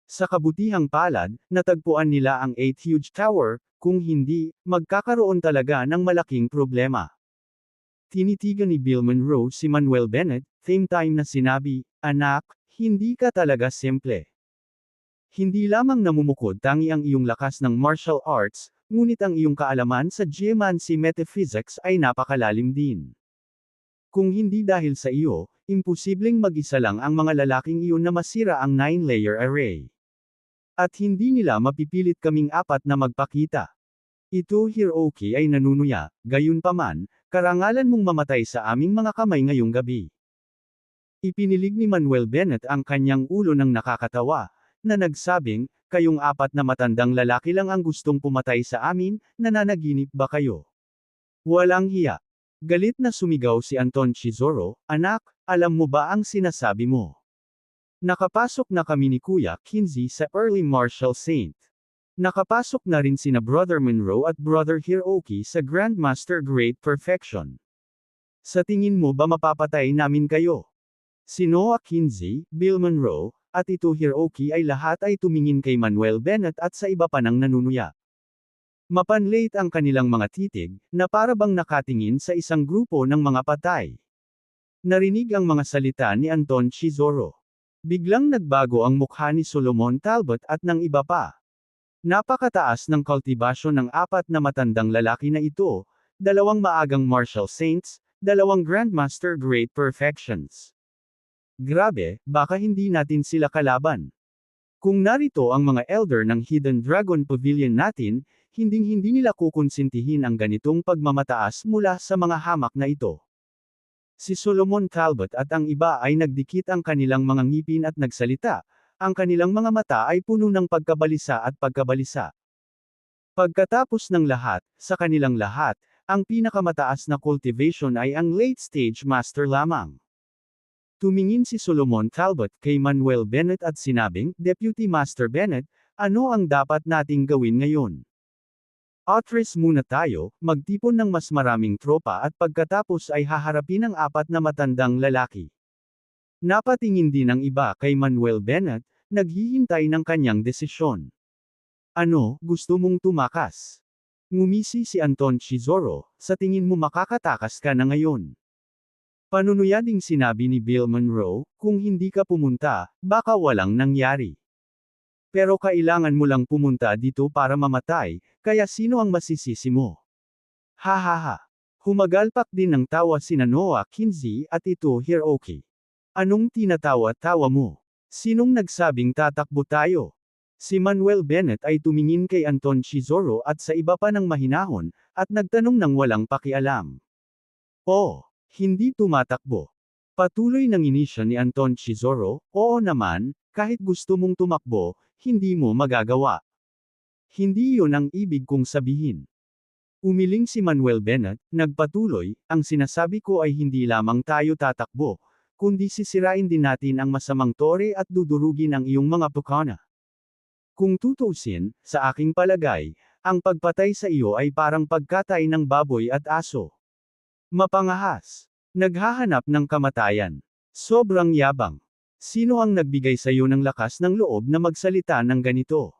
Sa kabutihang palad, natagpuan nila ang 8th huge tower, kung hindi, magkakaroon talaga ng malaking problema. Tinitigan ni Bill Monroe si Manuel Bennett, same time na sinabi, "Anak, hindi ka talaga simple. Hindi lamang namumukod tangi ang iyong lakas ng martial arts, ngunit ang iyong kaalaman sa geomancy metaphysics ay napakalalim din. Kung hindi dahil sa iyo, imposibleng mag-isa lang ang mga lalaking iyon na masira ang 9-layer array. At hindi nila mapipilit kaming 4 na magpakita. Ito Hiroki ay nanunuya, gayunpaman, karangalan mong mamatay sa aming mga kamay ngayong gabi." Ipinilig ni Manuel Bennett ang kanyang ulo ng nakakatawa, na nagsabing, "Kayong 4 na matandang lalaki lang ang gustong pumatay sa amin, nananaginip ba kayo? Walang hiya." Galit na sumigaw si Anton Chizoro, "Anak, alam mo ba ang sinasabi mo? Nakapasok na kami ni Kuya Kinze sa Early Martial Saint. Nakapasok na rin sina Brother Monroe at Brother Hiroki sa Grandmaster Great Perfection. Sa tingin mo ba mapapatay namin kayo?" Si Noah Kinze, Bill Monroe, at Ito Hiroki ay lahat ay tumingin kay Manuel Bennett at sa iba pa nang nanunuya. Mapanlate ang kanilang mga titig, na para bang nakatingin sa isang grupo ng mga patay. Narinig ang mga salita ni Anton Chizoro. Biglang nagbago ang mukha ni Solomon Talbot at ng iba pa. Napakataas ng kultibasyon ng apat na matandang lalaki na ito, dalawang maagang martial saints, dalawang grandmaster great perfections. Grabe, baka hindi natin sila kalaban. Kung narito ang mga elder ng Hidden Dragon Pavilion natin, hinding-hindi nila kukonsintihin ang ganitong pagmamataas mula sa mga hamak na ito. Si Solomon Talbot at ang iba ay nagdikit ang kanilang mga ngipin at nagsalita, ang kanilang mga mata ay puno ng pagkabalisa at pagkabalisa. Pagkatapos ng lahat, sa kanilang lahat, ang pinakamataas na cultivation ay ang late stage master lamang. Tumingin si Solomon Talbot kay Manuel Bennett at sinabing, Deputy Master Bennett, ano ang dapat nating gawin ngayon? Atras muna tayo, magtipon ng mas maraming tropa at pagkatapos ay haharapin ang apat na matandang lalaki. Napatingin din ang iba kay Manuel Bennett, naghihintay ng kanyang desisyon. Ano, gusto mong tumakas? Ngumisi si Anton Chizoro, sa tingin mo makakatakas ka na ngayon. Panunuyading sinabi ni Bill Monroe, kung hindi ka pumunta, baka walang nangyari. Pero kailangan mo lang pumunta dito para mamatay, kaya sino ang masisisi mo? Ha ha ha. Humagalpak din ng tawa sina Noah Kinsey at ito Hiroki. Anong tinatawa-tawa mo? Sinong nagsabing tatakbo tayo? Si Manuel Bennett ay tumingin kay Anton Chizoro at sa iba pa ng mahinahon, at nagtanong ng walang pakialam. Oh, hindi tumatakbo. Patuloy ng inisya ni Anton Chizoro, oo naman, kahit gusto mong tumakbo, hindi mo magagawa. Hindi iyon ang ibig kong sabihin. Umiling si Manuel Bennett, nagpatuloy, ang sinasabi ko ay hindi lamang tayo tatakbo, kundi sisirain din natin ang masamang tore at dudurugin ang iyong mga pukana. Kung tutuusin, sa aking palagay, ang pagpatay sa iyo ay parang pagkatay ng baboy at aso. Mapangahas. Naghahanap ng kamatayan. Sobrang yabang. Sino ang nagbigay sa iyo ng lakas ng loob na magsalita ng ganito?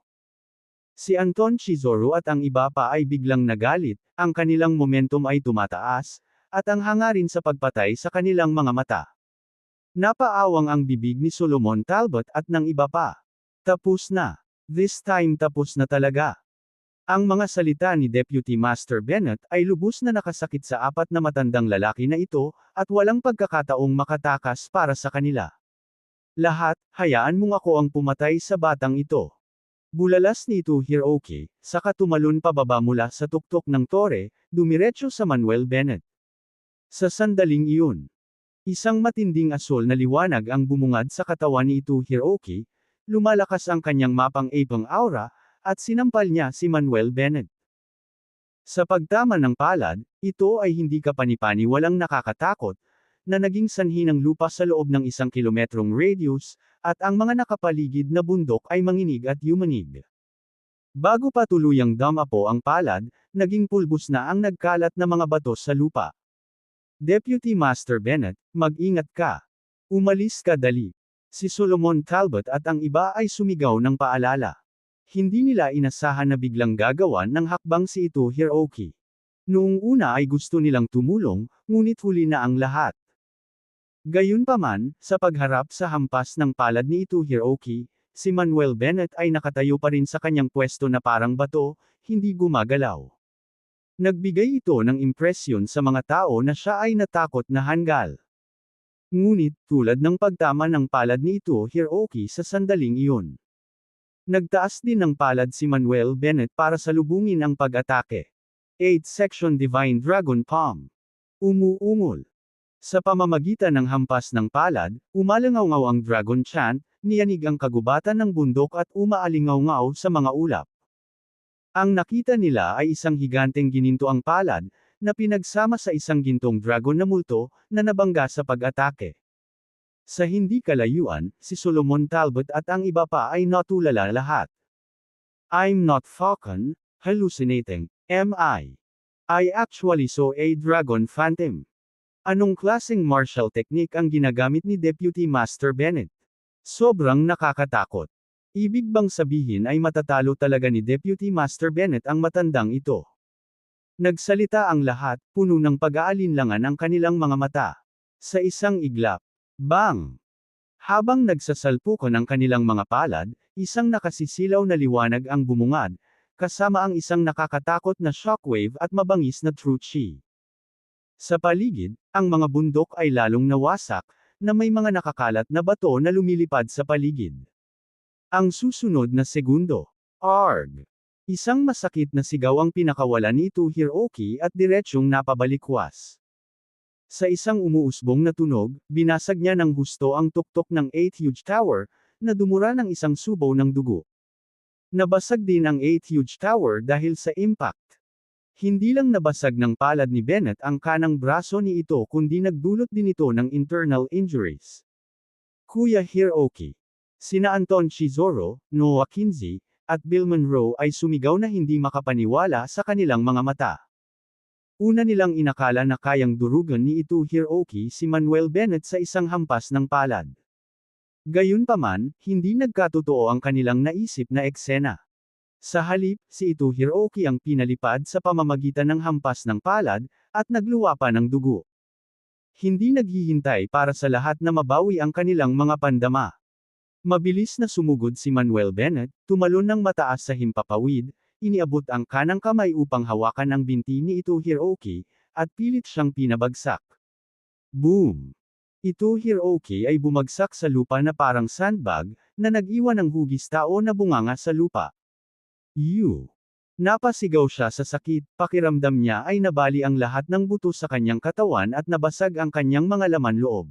Si Anton Chizoro at ang iba pa ay biglang nagalit, ang kanilang momentum ay tumataas, at ang hangarin sa pagpatay sa kanilang mga mata. Napaawang ang bibig ni Solomon Talbot at ng iba pa. Tapos na. This time tapos na talaga. Ang mga salita ni Deputy Master Bennett ay lubos na nakasakit sa apat na matandang lalaki na ito, at walang pagkakataong makatakas para sa kanila. Lahat, hayaan mong ako ang pumatay sa batang ito. Bulalas ni ito Hiroki, saka tumalon pababa mula sa tuktok ng tore, dumiretso sa Manuel Bennett. Sa sandaling iyon, isang matinding asol na liwanag ang bumungad sa katawan ni ito Hiroki, lumalakas ang kanyang mapang-apang aura, at sinampal niya si Manuel Bennett. Sa pagtama ng palad, ito ay hindi kapani-paniwalang nakakatakot, na naging sanhi ng lupa sa loob ng 1 kilometrong radius, at ang mga nakapaligid na bundok ay manginig at yumanig. Bago pa tuluyang dumapo ang palad, naging pulbos na ang nagkalat na mga bato sa lupa. Deputy Master Bennett, mag-ingat ka. Umalis ka dali. Si Solomon Talbot at ang iba ay sumigaw ng paalala. Hindi nila inasahan na biglang gagawan ng hakbang si ito Hiroki. Noong una ay gusto nilang tumulong, ngunit huli na ang lahat. Gayunpaman, sa pagharap sa hampas ng palad ni ito Hiroki, si Manuel Bennett ay nakatayo pa rin sa kanyang pwesto na parang bato, hindi gumagalaw. Nagbigay ito ng impresyon sa mga tao na siya ay natakot na hanggal. Ngunit, tulad ng pagtama ng palad ni ito Hiroki sa sandaling iyon, nagtaas din ng palad si Manuel Bennett para salubungin ang pag-atake. 8th Section Divine Dragon Palm. Umuungol. Sa pamamagitan ng hampas ng palad, umalangaw-ngaw ang Dragon Chant, niyanig ang kagubatan ng bundok at umaalingaw-ngaw sa mga ulap. Ang nakita nila ay isang higanteng gininto ang palad, na pinagsama sa isang gintong dragon na multo, na nabangga sa pag-atake. Sa hindi kalayuan, si Solomon Talbot at ang iba pa ay natulala lahat. I'm not fucking hallucinating, am I? I actually saw a dragon phantom. Anong klaseng martial technique ang ginagamit ni Deputy Master Bennett? Sobrang nakakatakot. Ibig bang sabihin ay matatalo talaga ni Deputy Master Bennett ang matandang ito? Nagsalita ang lahat, puno ng pag-aalinlangan ang kanilang mga mata. Sa isang iglap. Bang! Habang nagsasalpukan ang kanilang mga palad, isang nakasisilaw na liwanag ang bumungad, kasama ang isang nakakatakot na shockwave at mabangis na true chi. Sa paligid, ang mga bundok ay lalong nawasak, na may mga nakakalat na bato na lumilipad sa paligid. Ang susunod na segundo. Arg! Isang masakit na sigaw ang pinakawalan ni Ito Hiroki at diretsyong napabalikwas. Sa isang umuusbong na tunog, binasag niya ng husto ang tuktok ng 8 huge tower, na dumura ng isang subaw ng dugo. Nabasag din ang 8 huge tower dahil sa impact. Hindi lang nabasag ng palad ni Bennett ang kanang braso ni Ito kundi nagdulot din ito ng internal injuries. Kuya Hiroki. Sina Anton Shizoro, Noah Kinsey, at Bill Monroe ay sumigaw na hindi makapaniwala sa kanilang mga mata. Una nilang inakala na kayang durugan ni Ito Hiroki si Manuel Bennett sa isang hampas ng palad. Gayunpaman, hindi nagkatotoo ang kanilang naisip na eksena. Sa halip, si Ito Hiroki ang pinalipad sa pamamagitan ng hampas ng palad, at nagluwa pa ng dugo. Hindi naghihintay para sa lahat na mabawi ang kanilang mga pandama. Mabilis na sumugod si Manuel Bennett, tumalon ng mataas sa himpapawid, iniabot ang kanang kamay upang hawakan ang binti ni Ito Hiroki, at pilit siyang pinabagsak. Boom! Ito Hiroki ay bumagsak sa lupa na parang sandbag, na nag-iwan ng hugis tao na bunganga sa lupa. Napasigaw siya sa sakit, pakiramdam niya ay nabali ang lahat ng buto sa kanyang katawan at nabasag ang kanyang mga laman loob.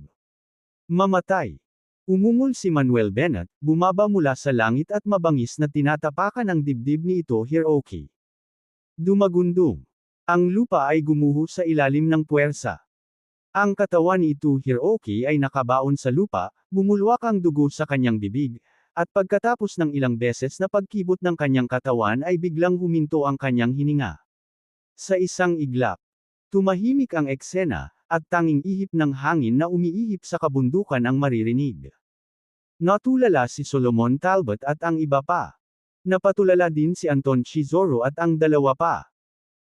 Mamatay! Umungol si Manuel Bennett, bumaba mula sa langit at mabangis na tinatapakan ang dibdib ni Ito Hiroki. Dumagundong. Ang lupa ay gumuho sa ilalim ng puwersa. Ang katawan ni Ito Hiroki ay nakabaon sa lupa, bumulwak ang dugo sa kanyang bibig, at pagkatapos ng ilang beses na pagkibot ng kanyang katawan ay biglang huminto ang kanyang hininga. Sa isang iglap, tumahimik ang eksena, at tanging ihip ng hangin na umiihip sa kabundukan ang maririnig. Natulala si Solomon Talbot at ang iba pa. Napatulala din si Anton Shizoro at ang dalawa pa.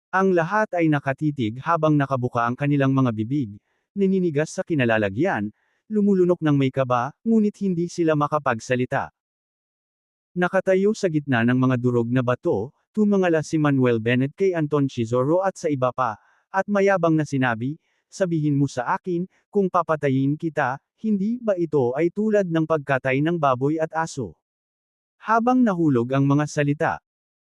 Ang lahat ay nakatitig habang nakabuka ang kanilang mga bibig, naninigas sa kinalalagyan, lumulunok ng may kaba, ngunit hindi sila makapagsalita. Nakatayo sa gitna ng mga durog na bato, tumangala si Manuel Bennett kay Anton Shizoro at sa iba pa, at mayabang na sinabi, "Sabihin mo sa akin, kung papatayin kita, hindi ba ito ay tulad ng pagkatay ng baboy at aso?" Habang nahulog ang mga salita,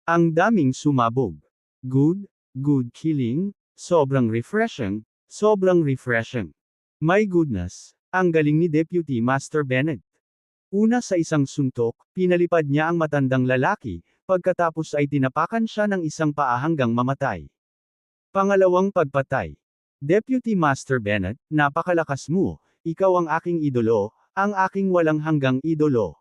ang daming sumabog. Good killing, sobrang refreshing, sobrang refreshing. My goodness, ang galing ni Deputy Master Bennett. Una sa isang suntok, pinalipad niya ang matandang lalaki, pagkatapos ay tinapakan siya ng isang paa hanggang mamatay. Pangalawang pagpatay. Deputy Master Bennett, napakalakas mo, ikaw ang aking idolo, ang aking walang hanggang idolo.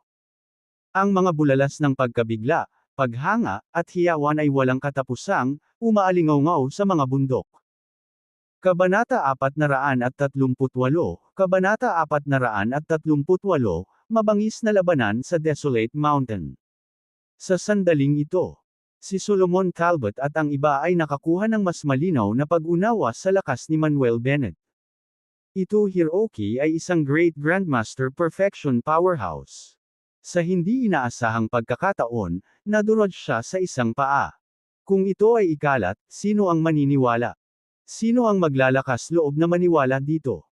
Ang mga bulalas ng pagkabigla, paghanga, at hiyawan ay walang katapusang, umaalingaw-ngaw sa mga bundok. Kabanata 438, Kabanata 438, Mabangis na Labanan sa Desolate Mountain. Sa sandaling ito, si Solomon Talbot at ang iba ay nakakuha ng mas malinaw na pag-unawa sa lakas ni Manuel Bennett. Ito Hiroki ay isang Great Grandmaster Perfection Powerhouse. Sa hindi inaasahang pagkakataon, nadurog siya sa isang paa. Kung ito ay ikalat, sino ang maniniwala? Sino ang maglalakas loob na maniwala dito?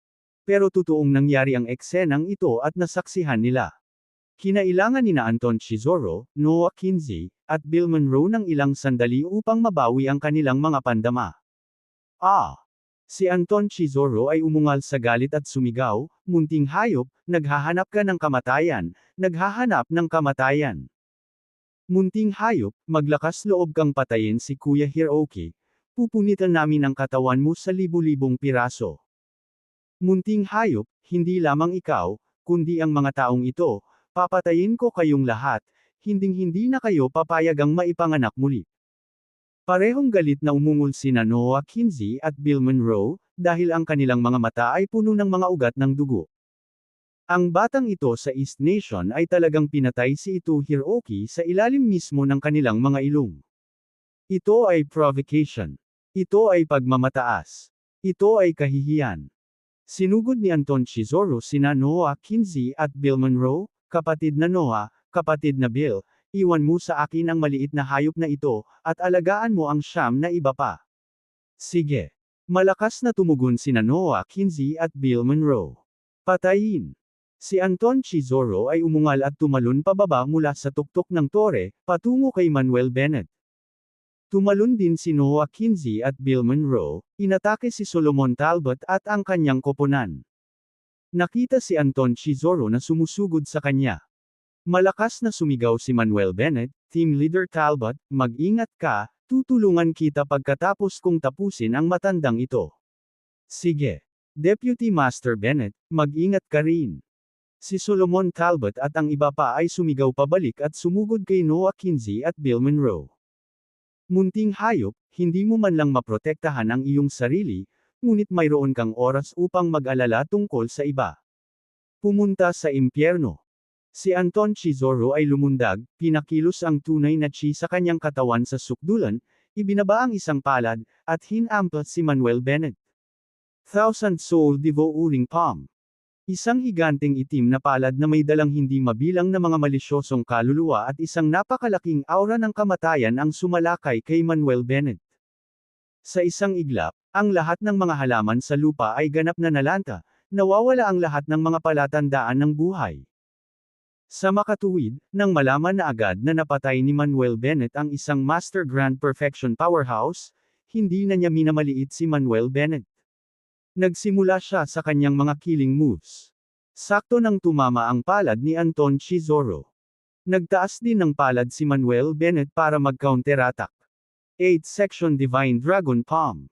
Pero totoong nangyari ang eksenang ito at nasaksihan nila. Kinailangan nina Anton Shizoro, Noah Kinsey, at Bill Monroe ng ilang sandali upang mabawi ang kanilang mga pandama. Si Anton Shizoro ay umungal sa galit at sumigaw, "Munting hayop, naghahanap ka ng kamatayan, naghahanap ng kamatayan. Munting hayop, maglakas loob kang patayin si Kuya Hiroki. Pupunitan namin ang katawan mo sa libu-libong piraso. Munting hayop, hindi lamang ikaw, kundi ang mga taong ito, papatayin ko kayong lahat, hinding-hindi na kayo papayagang maipanganak muli." Parehong galit na umungol sina Noah Kinsey at Bill Monroe, dahil ang kanilang mga mata ay puno ng mga ugat ng dugo. Ang batang ito sa East Nation ay talagang pinatay si Ito Hiroki sa ilalim mismo ng kanilang mga ilong. Ito ay provocation. Ito ay pagmamataas. Ito ay kahihiyan. Sinugod ni Anton Chizoro sina Noah Kinsey at Bill Monroe, kapatid na Noah, kapatid na Bill, iwan mo sa akin ang maliit na hayop na ito, at alagaan mo ang siyam na iba pa. Sige. Malakas na tumugon sina Noah Kinsey at Bill Monroe. Patayin. Si Anton Chizoro ay umungal at tumalon pababa mula sa tuktok ng tore, patungo kay Manuel Bennett. Tumalon din si Noah Kinsey at Bill Monroe, inatake si Solomon Talbot at ang kanyang koponan. Nakita si Anton Chizoro na sumusugod sa kanya. Malakas na sumigaw si Manuel Bennett, Team Leader Talbot, mag-ingat ka, tutulungan kita pagkatapos kong tapusin ang matandang ito. Sige. Deputy Master Bennett, mag-ingat ka rin. Si Solomon Talbot at ang iba pa ay sumigaw pabalik at sumugod kay Noah Kinsey at Bill Monroe. Munting hayop, hindi mo man lang maprotektahan ang iyong sarili, ngunit mayroon kang oras upang mag-alala tungkol sa iba. Pumunta sa impyerno. Si Anton Chizoro ay lumundag, pinakilos ang tunay na chi sa kanyang katawan sa sukdulan, ibinaba ang isang palad, at hinampa si Manuel Bennett. Thousand Soul Devouring Palm. Isang higanteng itim na palad na may dalang hindi mabilang na mga malisyosong kaluluwa at isang napakalaking aura ng kamatayan ang sumalakay kay Manuel Bennett. Sa isang iglap, ang lahat ng mga halaman sa lupa ay ganap na nalanta, nawawala ang lahat ng mga palatandaan ng buhay. Sa makatuwid, nang malaman na agad na napatay ni Manuel Bennett ang isang Master Grand Perfection Powerhouse, hindi na niya minamaliit si Manuel Bennett. Nagsimula siya sa kanyang mga killing moves. Sakto nang tumama ang palad ni Anton Chizoro. Nagtaas din ng palad si Manuel Bennett para mag-counterattack. 8th Section Divine Dragon Palm.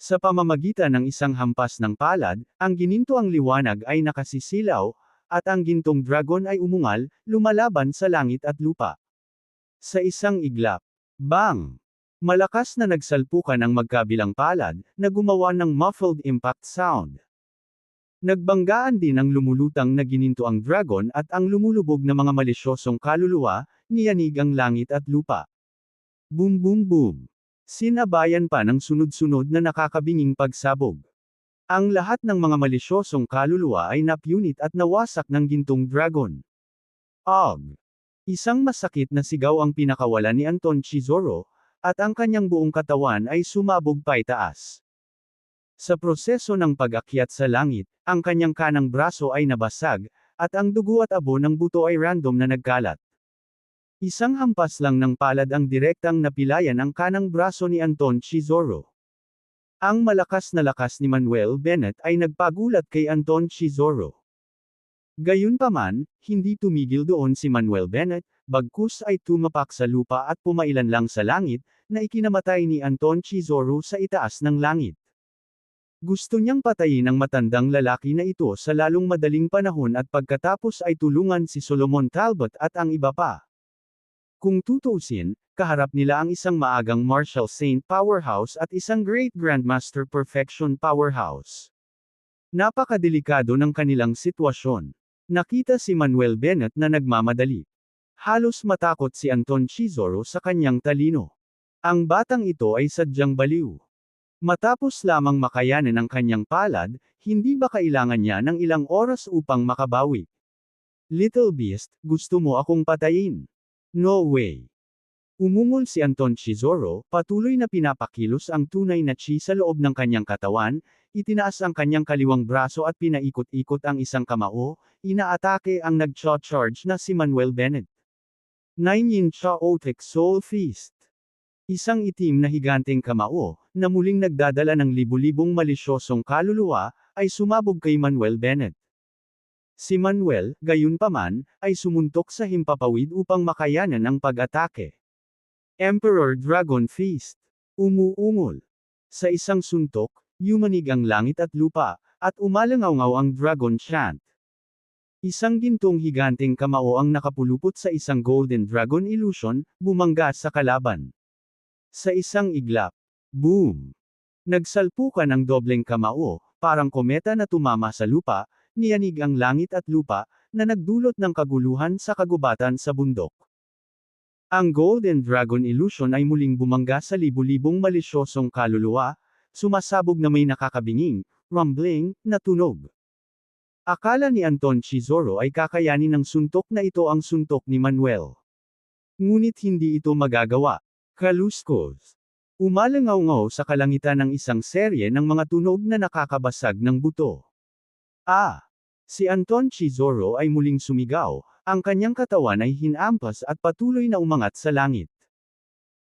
Sa pamamagitan ng isang hampas ng palad, ang ginintoang liwanag ay nakasisilaw, at ang gintong dragon ay umungal, lumalaban sa langit at lupa. Sa isang iglap. Bang! Malakas na nagsalpukan ang magkabilang palad, na gumawa ng muffled impact sound. Nagbanggaan din ang lumulutang na gininto ang dragon at ang lumulubog na mga malisyosong kaluluwa, niyanig ang langit at lupa. Boom boom boom. Sinabayan pa ng sunod-sunod na nakakabinging pagsabog. Ang lahat ng mga malisyosong kaluluwa ay napunit at nawasak ng gintong dragon. Og! Isang masakit na sigaw ang pinakawalan ni Anton Chizoro, at ang kanyang buong katawan ay sumabog paitaas. Sa proseso ng pag-akyat sa langit, ang kanyang kanang braso ay nabasag, at ang dugo at abo ng buto ay random na nagkalat. Isang hampas lang ng palad ang direktang napilayan ang kanang braso ni Anton Chizoro. Ang malakas na lakas ni Manuel Bennett ay nagpagulat kay Anton Chizoro. Gayunpaman, hindi tumigil doon si Manuel Bennett, bagkus ay tumapak sa lupa at pumailan lang sa langit, na ikinamatay ni Anton Chizoro sa itaas ng langit. Gusto niyang patayin ang matandang lalaki na ito sa lalong madaling panahon at pagkatapos ay tulungan si Solomon Talbot at ang iba pa. Kung tutuusin, kaharap nila ang isang maagang Martial Saint Powerhouse at isang Great Grandmaster Perfection Powerhouse. Napakadelikado ng kanilang sitwasyon. Nakita si Manuel Bennett na nagmamadali. Halos matakot si Anton Chizoro sa kanyang talino. Ang batang ito ay sadyang baliw. Matapos lamang makayanan ang kanyang palad, hindi ba kailangan niya ng ilang oras upang makabawi? Little Beast, gusto mo akong patayin? No way. Umungol si Anton Chizoro, patuloy na pinapakilos ang tunay na chi sa loob ng kanyang katawan, itinaas ang kanyang kaliwang braso at pinaikot-ikot ang isang kamao, inaatake ang nag-charge na si Manuel Bennett. Nine Yin Chaotic Soul Feast. Isang itim na higanteng kamao, na muling nagdadala ng libu-libong malisyosong kaluluwa, ay sumabog kay Manuel Bennett. Si Manuel, gayunpaman, ay sumuntok sa himpapawid upang makayanan ang pag-atake. Emperor Dragon Feast. Umuungol. Sa isang suntok, yumanig ang langit at lupa, at umalangaw-ngaw ang Dragon Chant. Isang gintong higanteng kamao ang nakapulupot sa isang Golden Dragon Illusion, bumangga sa kalaban. Sa isang iglap. Boom! Nagsalpukan ang dobleng kamao, parang kometa na tumama sa lupa, niyanig ang langit at lupa, na nagdulot ng kaguluhan sa kagubatan sa bundok. Ang Golden Dragon Illusion ay muling bumangga sa libu-libong malisyosong kaluluwa, sumasabog na may nakakabinging, rumbling, na tunog. Akala ni Anton Chizoro ay kakayanin ng suntok na ito ang suntok ni Manuel. Ngunit hindi ito magagawa. Kaluskos. Umalangaw-ngaw sa kalangitan ng isang serye ng mga tunog na nakakabasag ng buto. Si Anton Chizoro ay muling sumigaw, ang kanyang katawan ay hinampas at patuloy na umangat sa langit.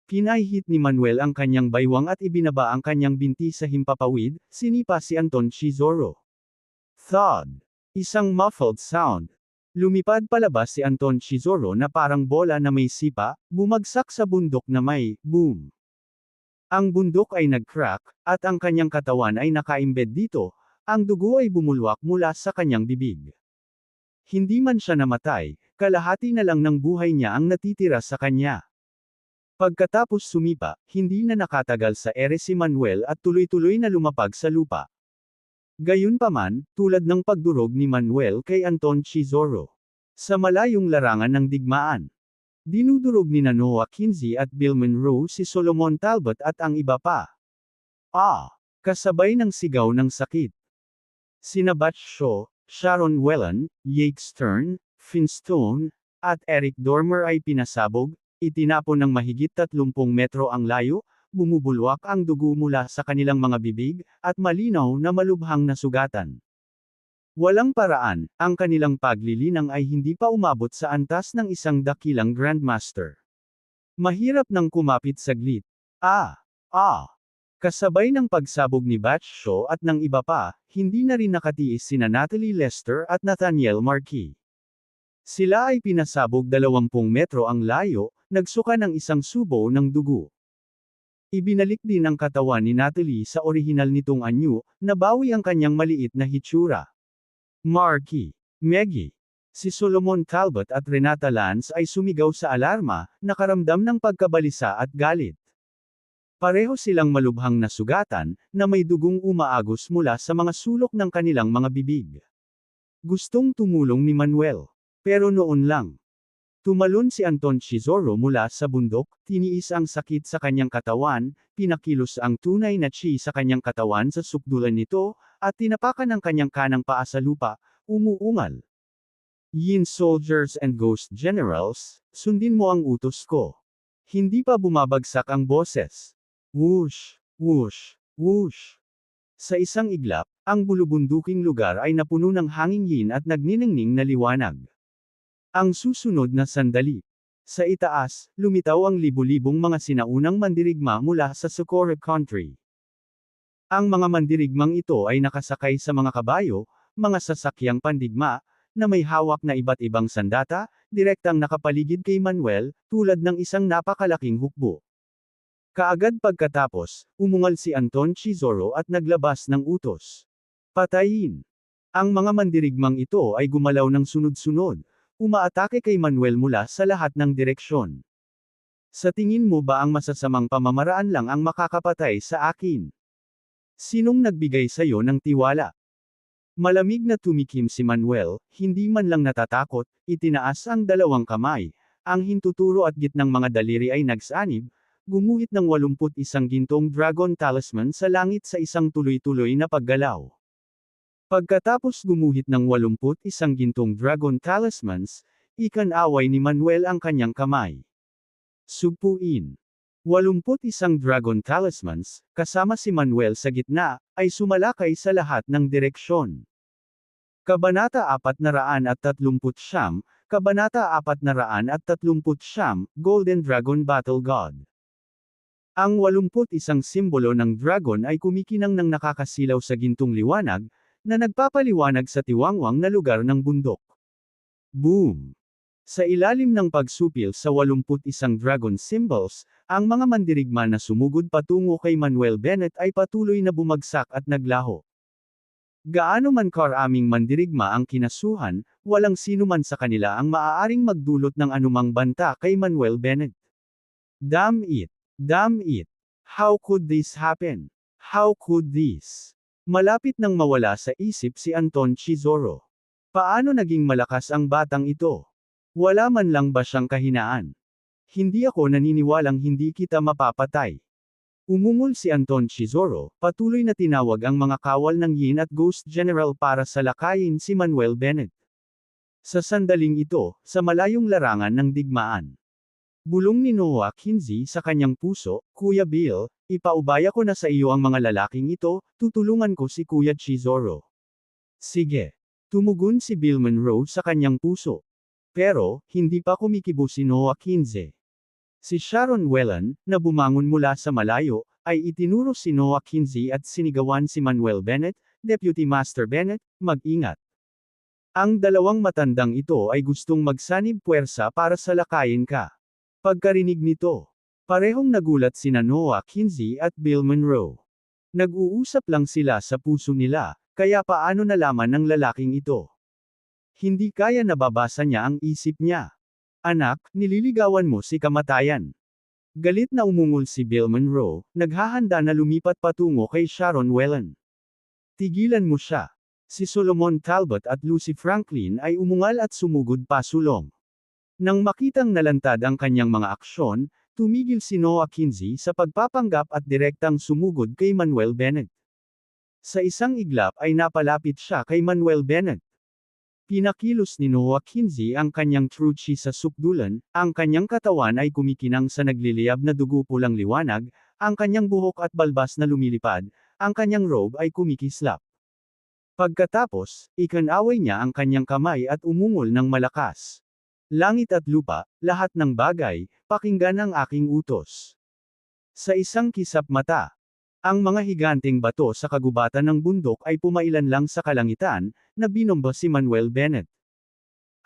Pinahihit ni Manuel ang kanyang baywang at ibinaba ang kanyang binti sa himpapawid, sinipa si Anton Chizoro. Thud. Isang muffled sound. Lumipad palabas si Anton Chizoro na parang bola na may sipa, bumagsak sa bundok na may boom. Ang bundok ay nag-crack, at ang kanyang katawan ay nakaimbed dito, ang dugo ay bumulwak mula sa kanyang bibig. Hindi man siya namatay, kalahati na lang ng buhay niya ang natitira sa kanya. Pagkatapos sumipa, hindi na nakatagal sa ere si Manuel at tuloy-tuloy na lumapag sa lupa. Gayunpaman, tulad ng pagdurog ni Manuel kay Anton Chizoro. Sa malayong larangan ng digmaan. Dinudurog ni Noah Kinsey at Bill Monroe si Solomon Talbot at ang iba pa. Kasabay ng sigaw ng sakit. Sina Butch Shaw, Sharon Whelan, Jake Stern, Finstone, at Eric Dormer ay pinasabog, itinapon ng mahigit 30 metro ang layo, bumubulwak ang dugo mula sa kanilang mga bibig, at malinaw na malubhang nasugatan. Walang paraan, ang kanilang paglilinang ay hindi pa umabot sa antas ng isang dakilang Grandmaster. Mahirap nang kumapit saglit. Kasabay ng pagsabog ni Butch Shaw at ng iba pa, hindi na rin nakatiis sina Natalie Lester at Nathaniel Marquis. Sila ay pinasabog 20 metro ang layo, nagsuka ng isang subo ng dugo. Ibinalik din ang katawan ni Natalie sa orihinal nitong anyo, nabawi ang kanyang maliit na hitsura. Marquis, Maggie, si Solomon Talbot at Renata Lance ay sumigaw sa alarma, nakaramdam ng pagkabalisa at galit. Pareho silang malubhang nasugatan, na may dugong umaagos mula sa mga sulok ng kanilang mga bibig. Gustong tumulong ni Manuel. Pero noon lang. Tumalon si Anton Chizoro mula sa bundok, tiniis ang sakit sa kanyang katawan, pinakilos ang tunay na chi sa kanyang katawan sa sukdulan nito, at tinapakan ang kanyang kanang paa sa lupa, umuungal. Yin soldiers and ghost generals, sundin mo ang utos ko. Hindi pa bumabagsak ang boses. Whoosh, whoosh, whoosh. Sa isang iglap, ang bulubunduking lugar ay napuno ng hanging yin at nagniningning na liwanag. Ang susunod na sandali. Sa itaas, lumitaw ang libu-libong mga sinaunang mandirigma mula sa Socorro Country. Ang mga mandirigmang ito ay nakasakay sa mga kabayo, mga sasakyang pandigma, na may hawak na iba't ibang sandata, direktang nakapaligid kay Manuel, tulad ng isang napakalaking hukbo. Kaagad pagkatapos, umungal si Anton Chizoro at naglabas ng utos. Patayin! Ang mga mandirigmang ito ay gumalaw ng sunod-sunod. Umaatake kay Manuel mula sa lahat ng direksyon. Sa tingin mo ba ang masasamang pamamaraan lang ang makakapatay sa akin? Sinong nagbigay sa'yo ng tiwala? Malamig na tumikim si Manuel, hindi man lang natatakot, itinaas ang dalawang kamay, ang hintuturo at gitnang mga daliri ay nagsanib, gumuhit ng 81 gintong dragon talisman sa langit sa isang tuloy-tuloy na paggalaw. Pagkatapos gumuhit ng 81 gintong dragon talismans, ikanaway ni Manuel ang kanyang kamay. Sugpuin. 81 dragon talismans, kasama si Manuel sa gitna, ay sumalakay sa lahat ng direksyon. Kabanata 439, Kabanata 439, Golden Dragon Battle God. Ang 81 simbolo ng dragon ay kumikinang ng nakakasilaw sa gintong liwanag, na nagpapaliwanag sa tiwangwang na lugar ng bundok. Boom! Sa ilalim ng pagsupil sa 81 dragon symbols, ang mga mandirigma na sumugod patungo kay Manuel Bennett ay patuloy na bumagsak at naglaho. Gaano man karaming mandirigma ang kinasuhan, walang sino man sa kanila ang maaaring magdulot ng anumang banta kay Manuel Bennett. Damn it! Damn it! How could this happen? How could this? Malapit nang mawala sa isip si Anton Chizoro. Paano naging malakas ang batang ito? Wala man lang ba siyang kahinaan? Hindi ako naniniwalang hindi kita mapapatay. Umungol si Anton Chizoro, patuloy na tinawag ang mga kawal ng Yin at Ghost General para salakayin si Manuel Bennett. Sa sandaling ito, sa malayong larangan ng digmaan. Bulong ni Noah Kinsey sa kanyang puso, Kuya Bill, ipaubaya ko na sa iyo ang mga lalaking ito, tutulungan ko si Kuya Chizoro. Sige. Tumugon si Bill Monroe sa kanyang puso. Pero, hindi pa kumikibo si Noah Kinsey. Si Sharon Whelan, na bumangon mula sa malayo, ay itinuro si Noah Kinsey at sinigawan si Manuel Bennett, Deputy Master Bennett, mag-ingat. Ang dalawang matandang ito ay gustong magsanib puwersa para salakayin ka. Pagkarinig nito, parehong nagulat sina Noah Kinsey at Bill Monroe. Nag-uusap lang sila sa puso nila, kaya paano nalaman ng lalaking ito? Hindi kaya nababasa niya ang isip niya. Anak, nililigawan mo si kamatayan. Galit na umungol si Bill Monroe, naghahanda na lumipat patungo kay Sharon Whelan. Tigilan mo siya. Si Solomon Talbot at Lucy Franklin ay umungal at sumugod pasulong. Nang makitang nalantad ang kanyang mga aksyon, tumigil si Noah Kinsey sa pagpapanggap at direktang sumugod kay Manuel Bennett. Sa isang iglap ay napalapit siya kay Manuel Bennett. Pinakilos ni Noah Kinsey ang kanyang truchi sa sukdulan, ang kanyang katawan ay kumikinang sa nagliliyab na dugo pulang liwanag, ang kanyang buhok at balbas na lumilipad, ang kanyang robe ay kumikislap. Pagkatapos, ikinaway niya ang kanyang kamay at umungol ng malakas. Langit at lupa, lahat ng bagay, pakinggan ang aking utos. Sa isang kisap mata, ang mga higanteng bato sa kagubatan ng bundok ay pumailan lang sa kalangitan, na binomba si Manuel Bennett.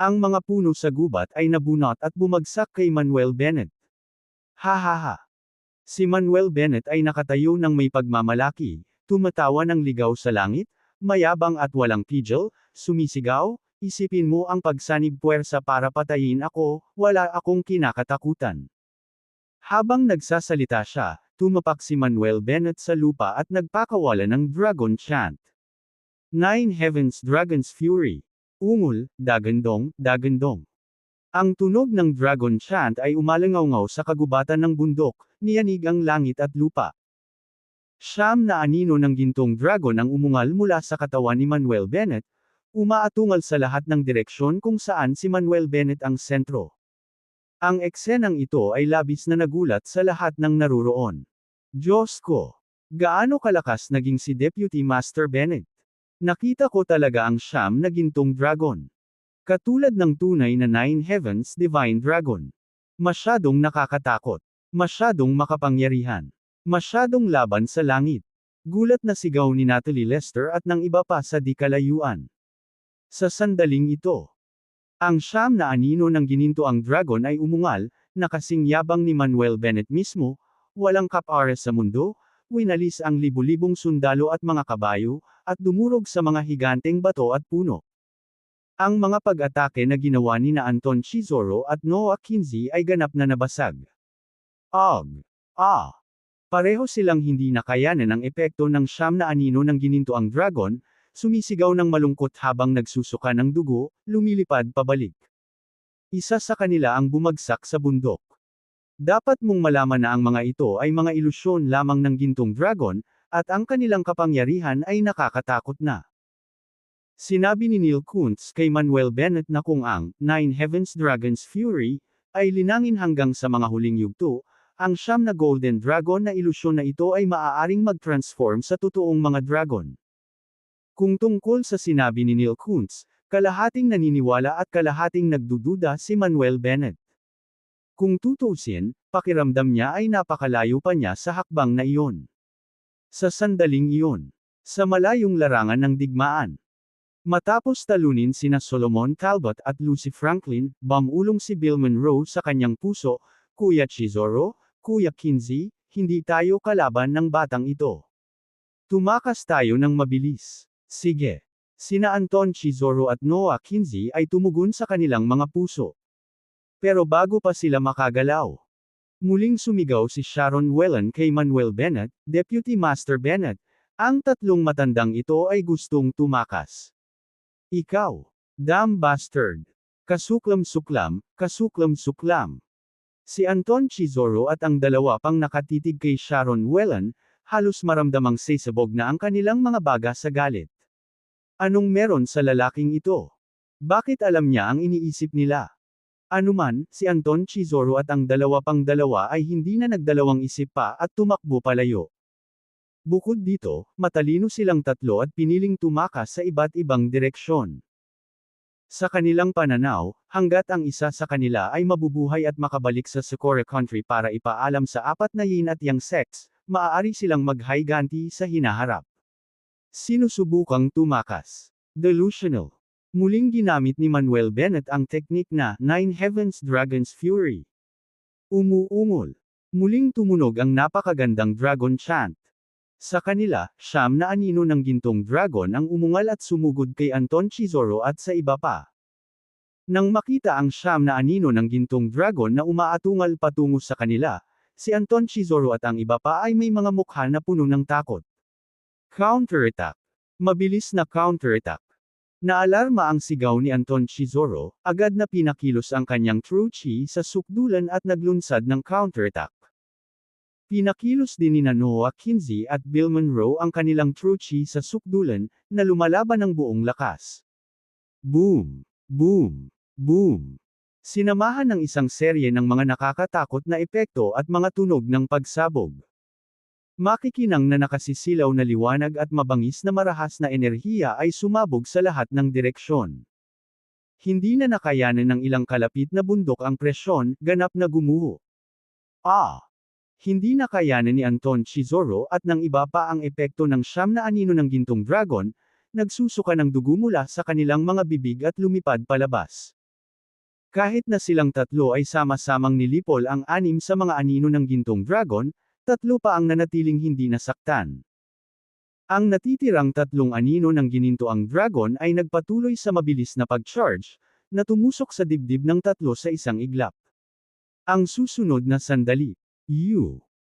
Ang mga puno sa gubat ay nabunot at bumagsak kay Manuel Bennett. Ha ha ha. Si Manuel Bennett ay nakatayo ng may pagmamalaki, tumatawa ng ligaw sa langit, mayabang at walang pigil, sumisigaw, isipin mo ang pagsanib puwersa para patayin ako, wala akong kinakatakutan. Habang nagsasalita siya, tumapak si Manuel Bennett sa lupa at nagpakawala ng Dragon Chant. Nine Heavens Dragon's Fury. Ungol, dagandong, dagandong. Ang tunog ng Dragon Chant ay umalangaw sa kagubatan ng bundok, niyanig ang langit at lupa. Siyam na anino ng gintong dragon ang umungal mula sa katawan ni Manuel Bennett, umaatungal sa lahat ng direksyon kung saan si Manuel Bennett ang sentro. Ang eksenang ito ay labis na nagulat sa lahat ng naruroon. Diyos ko! Gaano kalakas naging si Deputy Master Bennett? Nakita ko talaga ang siyam na gintong dragon. Katulad ng tunay na Nine Heavens Divine Dragon. Masyadong nakakatakot. Masyadong makapangyarihan. Masyadong laban sa langit. Gulat na sigaw ni Natalie Lester at ng iba pa sa di kalayuan. Sa sandaling ito, ang siyam na anino ng ginintoang dragon ay umungal, na kasing yabang ni Manuel Bennett mismo, walang kapares sa mundo, winalis ang libu-libong sundalo at mga kabayo, at dumurog sa mga higanteng bato at puno. Ang mga pag-atake na ginawa ni na Anton Chizoro at Noah Kinsey ay ganap na nabasag. Pareho silang hindi nakayanan ang epekto ng siyam na anino ng ginintoang dragon, sumisigaw ng malungkot habang nagsusuka ng dugo, lumilipad pabalik. Isa sa kanila ang bumagsak sa bundok. Dapat mong malaman na ang mga ito ay mga ilusyon lamang ng gintong dragon, at ang kanilang kapangyarihan ay nakakatakot na. Sinabi ni Neil Kuntz kay Manuel Bennett na kung ang Nine Heavens Dragon's Fury ay linangin hanggang sa mga huling yugto, ang siyam na Golden Dragon na ilusyon na ito ay maaaring mag-transform sa totoong mga dragon. Kung tungkol sa sinabi ni Neil Kuntz, kalahating naniniwala at kalahating nagdududa si Manuel Bennett. Kung tutuusin, pakiramdam niya ay napakalayo pa niya sa hakbang na iyon. Sa sandaling iyon, sa malayong larangan ng digmaan. Matapos talunin sina Solomon Talbot at Lucy Franklin, bumulong si Bill Monroe sa kanyang puso, Kuya Chizoro, Kuya Kinsey, hindi tayo kalaban ng batang ito. Tumakas tayo ng mabilis. Sige. Sina Anton Chizoro at Noah Kinsey ay tumugon sa kanilang mga puso. Pero bago pa sila makagalaw, muling sumigaw si Sharon Whelan kay Manuel Bennett, Deputy Master Bennett, ang tatlong matandang ito ay gustong tumakas. Ikaw, damn bastard! Kasuklam-suklam, kasuklam-suklam! Si Anton Chizoro at ang dalawa pang nakatitig kay Sharon Whelan, halos maramdamang sesabog na ang kanilang mga baga sa galit. Anong meron sa lalaking ito? Bakit alam niya ang iniisip nila? Anuman, si Anton Chizoro at ang dalawa pang dalawa ay hindi na nagdalawang isip pa at tumakbo palayo. Bukod dito, matalino silang tatlo at piniling tumakas sa iba't ibang direksyon. Sa kanilang pananaw, hanggat ang isa sa kanila ay mabubuhay at makabalik sa Socorro Country para ipaalam sa apat na yin at yang sects, maaari silang maghiganti sa hinaharap. Sinusubukang tumakas. Delusional. Muling ginamit ni Manuel Bennett ang teknik na Nine Heavens Dragon's Fury. Umuungol. Muling tumunog ang napakagandang dragon chant. Sa kanila, 9 na anino ng gintong dragon ang umungal at sumugod kay Anton Chizoro at sa iba pa. Nang makita ang 9 na anino ng gintong dragon na umaatungal patungo sa kanila, si Anton Chizoro at ang iba pa ay may mga mukha na puno ng takot. Counterattack. Mabilis na counterattack. Naalarma ang sigaw ni Anton Chizoro, agad na pinakilos ang kanyang true chi sa sukdulan at naglunsad ng counterattack. Pinakilos din ni Noah Kinsey at Bill Monroe ang kanilang true chi sa sukdulan, na lumalaban ng buong lakas. Boom! Boom! Boom! Sinamahan ng isang serye ng mga nakakatakot na epekto at mga tunog ng pagsabog. Makikinang na nakasisilaw na liwanag at mabangis na marahas na enerhiya ay sumabog sa lahat ng direksyon. Hindi na nakayanan ng ilang kalapit na bundok ang presyon, ganap na gumuho. Hindi nakayanan ni Anton Chizoro at ng iba pa ang epekto ng 9 na anino ng gintong dragon, nagsusuka ng dugo mula sa kanilang mga bibig at lumipad palabas. Kahit na silang tatlo ay sama-samang nilipol ang 6 sa mga anino ng gintong dragon, 3 pa ang nanatiling hindi nasaktan. Ang natitirang 3 anino ng ginintoang dragon ay nagpatuloy sa mabilis na pag-charge, na tumusok sa dibdib ng 3 sa isang iglap. Ang susunod na sandali.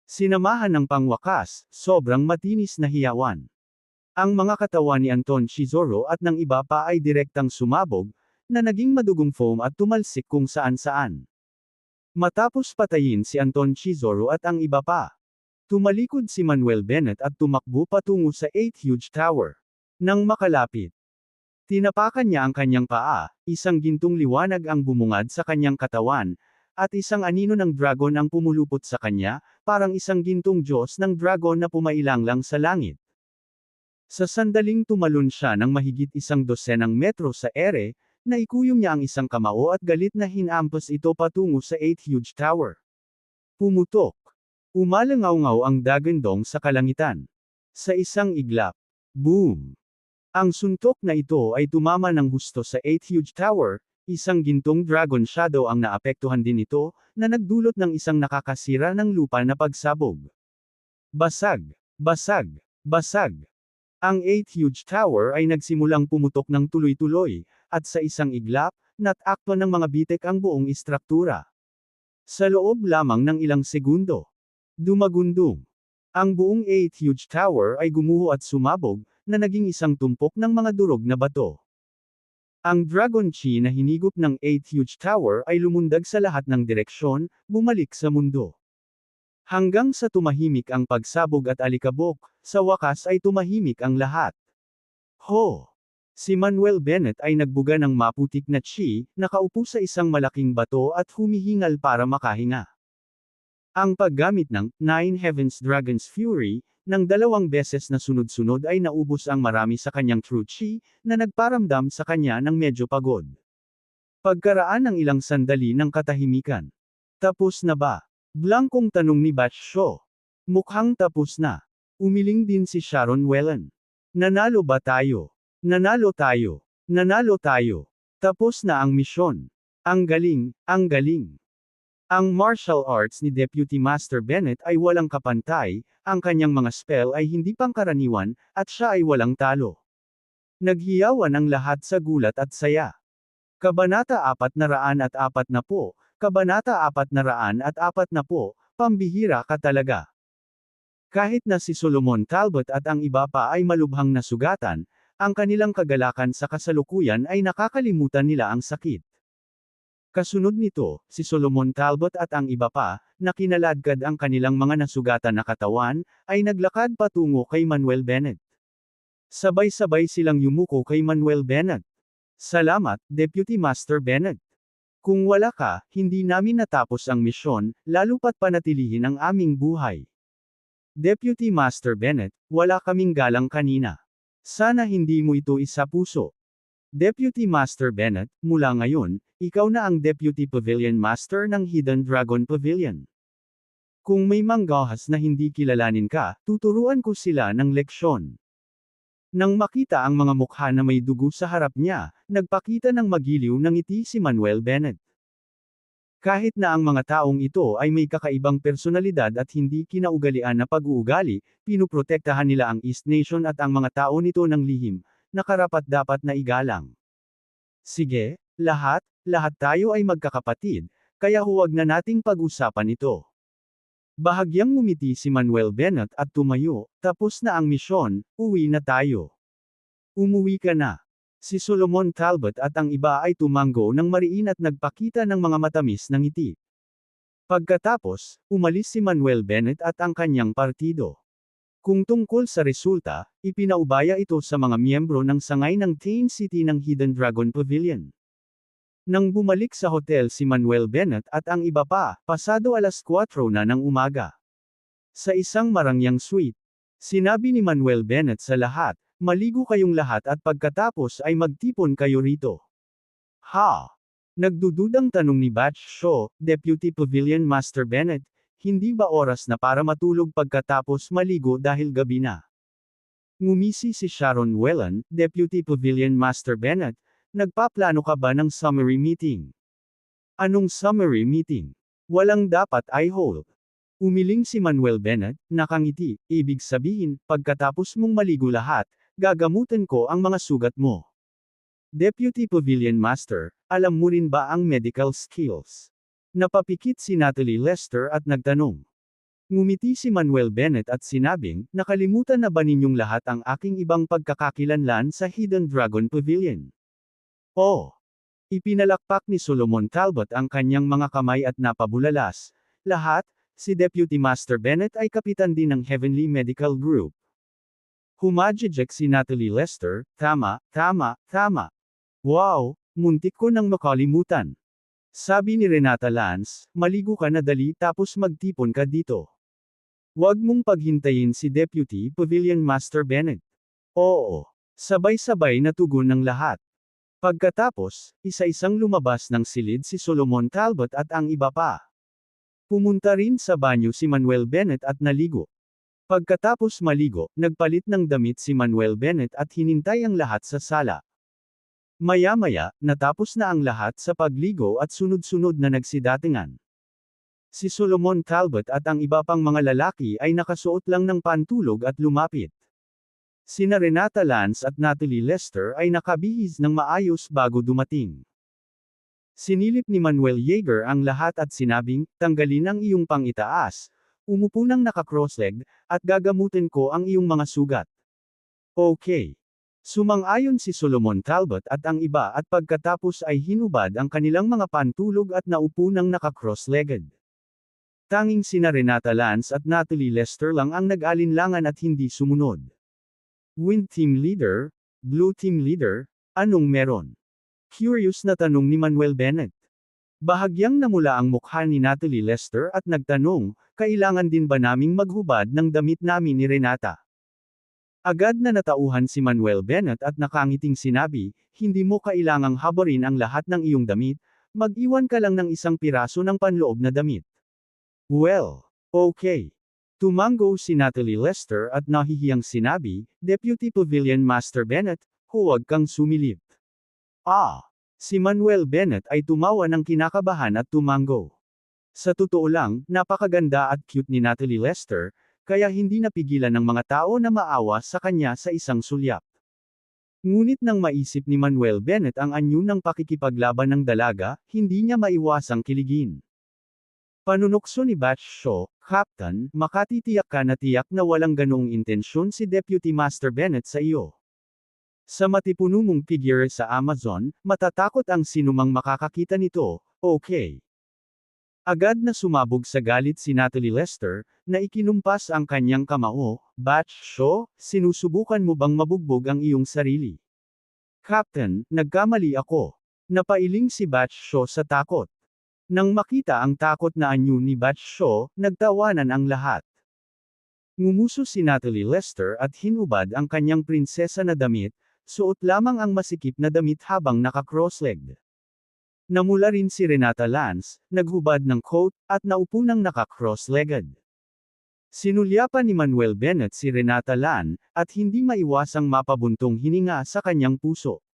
Sinamahan ng pangwakas, sobrang matinis na hiyawan. Ang mga katawan ni Anton Chizoro at ng iba pa ay direktang sumabog, na naging madugong foam at tumalsik kung saan-saan. Matapos patayin si Anton Chizoro at ang iba pa, tumalikod si Manuel Bennett at tumakbo patungo sa 8 huge tower. Nang makalapit, tinapakan niya ang kanyang paa, isang gintong liwanag ang bumungad sa kanyang katawan, at isang anino ng dragon ang pumulupot sa kanya, parang isang gintong Diyos ng dragon na pumailanglang sa langit. Sa sandaling tumalon siya ng mahigit 12 metro sa ere, naikuyom niya ang isang kamao at galit na hinampas ito patungo sa 8 huge tower. Pumutok. Umalangaw-ngaw ang dagandong sa kalangitan. Sa isang iglap. Boom! Ang suntok na ito ay tumama ng husto sa 8 huge tower. Isang gintong dragon shadow ang naapektuhan din ito, na nagdulot ng isang nakakasira ng lupa na pagsabog. Basag! Basag! Basag! Ang 8 huge tower ay nagsimulang pumutok ng tuloy-tuloy, at sa isang iglap, natakpan ng mga bitek ang buong istruktura. Sa loob lamang ng ilang segundo. Dumagundong. Ang buong 8 huge tower ay gumuho at sumabog, na naging isang tumpok ng mga durog na bato. Ang Dragon Chi na hinigop ng 8 huge tower ay lumundag sa lahat ng direksyon, bumalik sa mundo. Hanggang sa tumahimik ang pagsabog at alikabok, sa wakas ay tumahimik ang lahat. Ho! Si Manuel Bennett ay nagbuga ng maputik na chi, nakaupo sa isang malaking bato at humihingal para makahinga. Ang paggamit ng Nine Heavens Dragon's Fury, nang 2 beses na sunod-sunod ay naubos ang marami sa kanyang true chi, na nagparamdam sa kanya ng medyo pagod. Pagkaraan ng ilang sandali ng katahimikan. Tapos na ba? Blankong tanong ni Batch Shaw. Mukhang tapos na. Umiling din si Sharon Whelan. Nanalo ba tayo? Nanalo tayo. Nanalo tayo. Tapos na ang misyon. Ang galing, ang galing. Ang martial arts ni Deputy Master Bennett ay walang kapantay, ang kanyang mga spell ay hindi pangkaraniwan, at siya ay walang talo. Naghiyawan ang lahat sa gulat at saya. Kabanata 440, Kabanata 440, pambihira ka talaga. Kahit na si Solomon Talbot at ang iba pa ay malubhang nasugatan, ang kanilang kagalakan sa kasalukuyan ay nakakalimutan nila ang sakit. Kasunod nito, si Solomon Talbot at ang iba pa, na kinaladkad ang kanilang mga nasugatan na katawan, ay naglakad patungo kay Manuel Bennett. Sabay-sabay silang yumuko kay Manuel Bennett. Salamat, Deputy Master Bennett. Kung wala ka, hindi namin natapos ang misyon, lalo pat panatilihin ang aming buhay. Deputy Master Bennett, wala kaming galang kanina. Sana hindi mo ito isapuso. Deputy Master Bennett, mula ngayon, ikaw na ang Deputy Pavilion Master ng Hidden Dragon Pavilion. Kung may manggahas na hindi kilalanin ka, tuturuan ko sila ng leksyon. Nang makita ang mga mukha na may dugo sa harap niya, nagpakita ng magiliw ng ngiti si Manuel Bennett. Kahit na ang mga taong ito ay may kakaibang personalidad at hindi kinaugalian na pag-uugali, pinuprotektahan nila ang East Nation at ang mga tao nito ng lihim, na karapat-dapat na igalang. Sige, lahat tayo ay magkakapatid, kaya huwag na nating pag-usapan ito. Bahagyang ngumiti si Manuel Bennett at tumayo, tapos na ang misyon, uwi na tayo. Umuwi ka na. Si Solomon Talbot at ang iba ay tumango ng mariin at nagpakita ng mga matamis na ngiti. Pagkatapos, umalis si Manuel Bennett at ang kanyang partido. Kung tungkol sa resulta, ipinaubaya ito sa mga miyembro ng sangay ng Tain City ng Hidden Dragon Pavilion. Nang bumalik sa hotel si Manuel Bennett at ang iba pa, pasado alas 4 na ng umaga. Sa isang marangyang suite, sinabi ni Manuel Bennett sa lahat, maligo kayong lahat at pagkatapos ay magtipon kayo rito. Ha? Nagdududang tanong ni Batch Shaw, Deputy Pavilion Master Bennett, hindi ba oras na para matulog pagkatapos maligo dahil gabi na? Ngumisi si Sharon Whelan, Deputy Pavilion Master Bennett, nagpaplano ka ba ng summary meeting? Anong summary meeting? Walang dapat I hope. Umiling si Manuel Bennett, nakangiti, ibig sabihin, pagkatapos mong maligo lahat, gagamutin ko ang mga sugat mo. Deputy Pavilion Master, alam mo rin ba ang medical skills? Napapikit si Natalie Lester at nagtanong. Ngumiti si Manuel Bennett at sinabing, nakalimutan na ba ninyong lahat ang aking ibang pagkakakilanlan sa Hidden Dragon Pavilion? Oh! Ipinalakpak ni Solomon Talbot ang kanyang mga kamay at napabulalas. Lahat, si Deputy Master Bennett ay kapitan din ng Heavenly Medical Group. Humajijek si Natalie Lester, tama. Wow, muntik ko nang makalimutan. Sabi ni Renata Lance, maligo ka na dali tapos magtipon ka dito. Huwag mong paghintayin si Deputy Pavilion Master Bennett. Oo. Sabay-sabay na tugon ng lahat. Pagkatapos, isa-isang lumabas ng silid si Solomon Talbot at ang iba pa. Pumunta rin sa banyo si Manuel Bennett at naligo. Pagkatapos maligo, nagpalit ng damit si Manuel Bennett at hinintay ang lahat sa sala. Maya-maya, natapos na ang lahat sa pagligo at sunod-sunod na nagsidatingan. Si Solomon Talbot at ang iba pang mga lalaki ay nakasuot lang ng pantulog at lumapit. Sina Renata Lance at Natalie Lester ay nakabihis ng maayos bago dumating. Sinilip ni Manuel Yeager ang lahat at sinabing, tanggalin ang iyong pangitaas, umupo ng naka-crossleg, at gagamutin ko ang iyong mga sugat. Okay. Sumang-ayon si Solomon Talbot at ang iba at pagkatapos ay hinubad ang kanilang mga pantulog at naupo ng naka-cross-legged. Tanging sina Renata Lance at Natalie Lester lang ang nag-alinlangan at hindi sumunod. Wind Team Leader, Blue Team Leader, anong meron? Curious na tanong ni Manuel Bennett. Bahagyang namula ang mukha ni Natalie Lester at nagtanong, kailangan din ba naming maghubad ng damit namin ni Renata? Agad na natauhan si Manuel Bennett at nakangiting sinabi, hindi mo kailangang habarin ang lahat ng iyong damit, mag-iwan ka lang ng isang piraso ng panloob na damit. Well, okay. Tumango si Natalie Lester at nahihiyang sinabi, Deputy Pavilion Master Bennett, huwag kang sumilip. Si Manuel Bennett ay tumawa ng kinakabahan at tumango. Sa totoo lang, napakaganda at cute ni Natalie Lester, kaya hindi napigilan ng mga tao na maawa sa kanya sa isang sulyap. Ngunit nang maisip ni Manuel Bennett ang anyo ng pakikipaglaban ng dalaga, hindi niya maiwasang kiligin. Panunokso ni Batch Shaw, Captain, makatitiyak ka na tiyak na walang ganoong intensyon si Deputy Master Bennett sa iyo. Sa matipuno mong figure sa Amazon, matatakot ang sinumang makakakita nito, Okay. Agad na sumabog sa galit si Natalie Lester, na ikinumpas ang kanyang kamao. Batch Shaw, sinusubukan mo bang mabugbog ang iyong sarili? Captain, nagkamali ako. Napailing si Batch Shaw sa takot. Nang makita ang takot na anyo ni Batch Shaw, nagtawanan ang lahat. Ngumuso si Natalie Lester at hinubad ang kanyang prinsesa na damit, suot lamang ang masikip na damit habang naka-cross-legged. Namula rin si Renata Lance, naghubad ng coat, at naupo ng naka-cross-legged. Sinulyapan ni Manuel Bennett si Renata Lan, at hindi maiwasang mapabuntong hininga sa kanyang puso.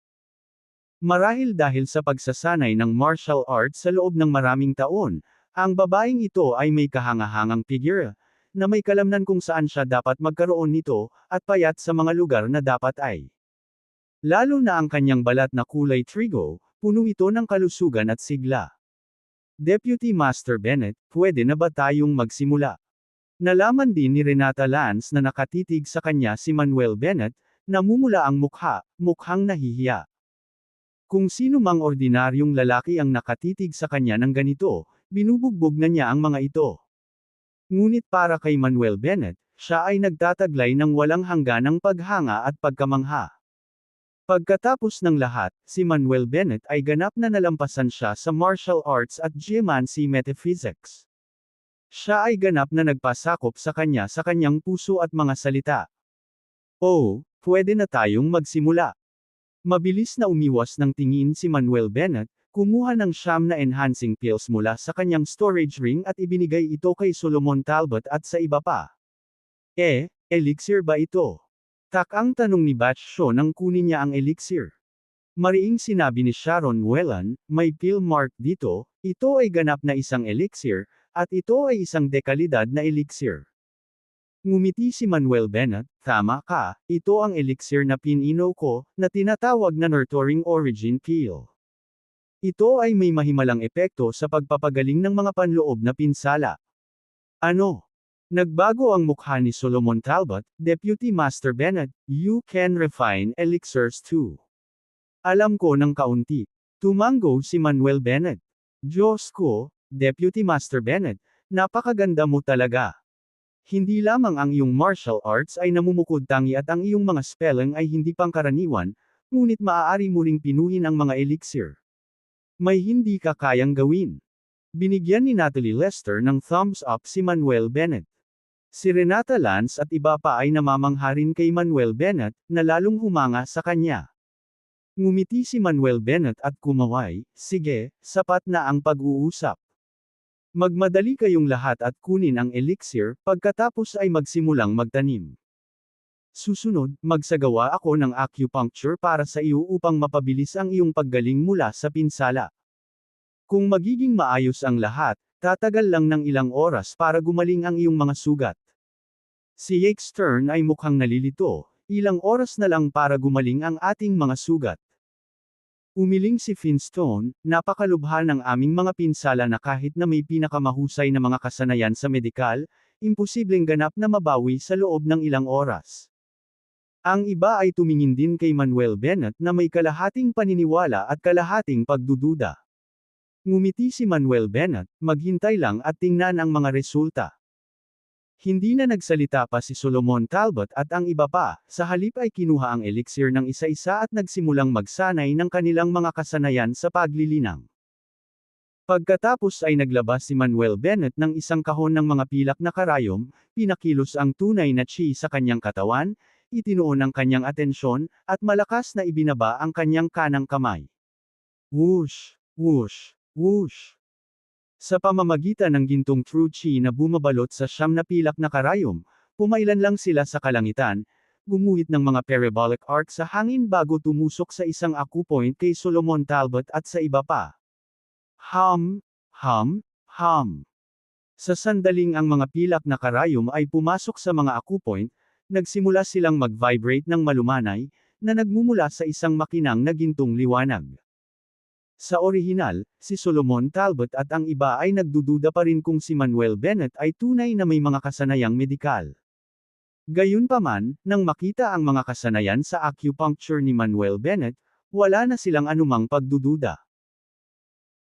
Marahil dahil sa pagsasanay ng martial arts sa loob ng maraming taon, ang babaeng ito ay may kahangahangang figure, na may kalamnan kung saan siya dapat magkaroon nito, at payat sa mga lugar na dapat ay. Lalo na ang kanyang balat na kulay trigo, puno ito ng kalusugan at sigla. Deputy Master Bennett, pwede na ba tayong magsimula? Nalaman din ni Renata Lance na nakatitig sa kanya si Manuel Bennett, namumula ang mukha, mukhang nahihiya. Kung sino mang ordinaryong lalaki ang nakatitig sa kanya ng ganito, binubugbog na niya ang mga ito. Ngunit para kay Manuel Bennett, siya ay nagtataglay ng walang hangganang paghanga at pagkamangha. Pagkatapos ng lahat, si Manuel Bennett ay ganap na nalampasan siya sa martial arts at geomancy metaphysics. Siya ay ganap na nagpasakop sa kanyang puso at mga salita. Oh, pwede na tayong magsimula. Mabilis na umiwas ng tingin si Manuel Bennett, kumuha ng siyam na enhancing pills mula sa kanyang storage ring at ibinigay ito kay Solomon Talbot at sa iba pa. Elixir ba ito? Ang tanong ni Batch Shaw nang kunin niya ang elixir. Mariing sinabi ni Sharon Whelan, may pill mark dito, ito ay ganap na isang elixir, at ito ay isang dekalidad na elixir. Ngumiti si Manuel Bennett, tama ka, ito ang elixir na pinino ko, na tinatawag na nurturing origin pill. Ito ay may mahimalang epekto sa pagpapagaling ng mga panloob na pinsala. Ano? Nagbago ang mukha ni Solomon Talbot, Deputy Master Bennett, you can refine elixirs too. Alam ko ng kaunti. Tumango si Manuel Bennett. Diyos ko, Deputy Master Bennett, napakaganda mo talaga. Hindi lamang ang iyong martial arts ay namumukod-tangi at ang iyong mga spelling ay hindi pangkaraniwan, ngunit maaari mo ring pinuhin ang mga elixir. May hindi ka kayang gawin. Binigyan ni Natalie Lester ng thumbs up si Manuel Bennett. Si Renata Lance at iba pa ay namamangha rin kay Manuel Bennett, na lalong humanga sa kanya. Ngumiti si Manuel Bennett at kumaway, sige, sapat na ang pag-uusap. Magmadali kayong lahat at kunin ang elixir, pagkatapos ay magsimulang magtanim. Susunod, magsagawa ako ng acupuncture para sa iyo upang mapabilis ang iyong paggaling mula sa pinsala. Kung magiging maayos ang lahat, tatagal lang ng ilang oras para gumaling ang iyong mga sugat. Si Jake Stern ay mukhang nalilito, ilang oras na lang para gumaling ang ating mga sugat. Umiling si Finstone, napakalubha ng aming mga pinsala na kahit na may pinakamahusay na mga kasanayan sa medikal, imposibleng ganap na mabawi sa loob ng ilang oras. Ang iba ay tumingin din kay Manuel Bennett na may kalahating paniniwala at kalahating pagdududa. Ngumiti si Manuel Bennett, maghintay lang at tingnan ang mga resulta. Hindi na nagsalita pa si Solomon Talbot at ang iba pa, sa halip ay kinuha ang elixir ng isa-isa at nagsimulang magsanay ng kanilang mga kasanayan sa paglilinang. Pagkatapos ay naglabas si Manuel Bennett ng isang kahon ng mga pilak na karayom, pinakilos ang tunay na chi sa kanyang katawan, itinuon ang kanyang atensyon, at malakas na ibinaba ang kanyang kanang kamay. Whoosh! Whoosh! Whoosh! Sa pamamagitan ng gintong true chi na bumabalot sa siyam na pilak na karayom, pumailan lang sila sa kalangitan, gumuhit ng mga parabolic arc sa hangin bago tumusok sa isang acupoint kay Solomon Talbot at sa iba pa. Hum! Hum! Hum! Sa sandaling ang mga pilak na karayom ay pumasok sa mga acupoint, nagsimula silang mag-vibrate ng malumanay, na nagmumula sa isang makinang na gintong liwanag. Sa orihinal, si Solomon Talbot at ang iba ay nagdududa pa rin kung si Manuel Bennett ay tunay na may mga kasanayang medikal. Gayunpaman, nang makita ang mga kasanayan sa acupuncture ni Manuel Bennett, wala na silang anumang pagdududa.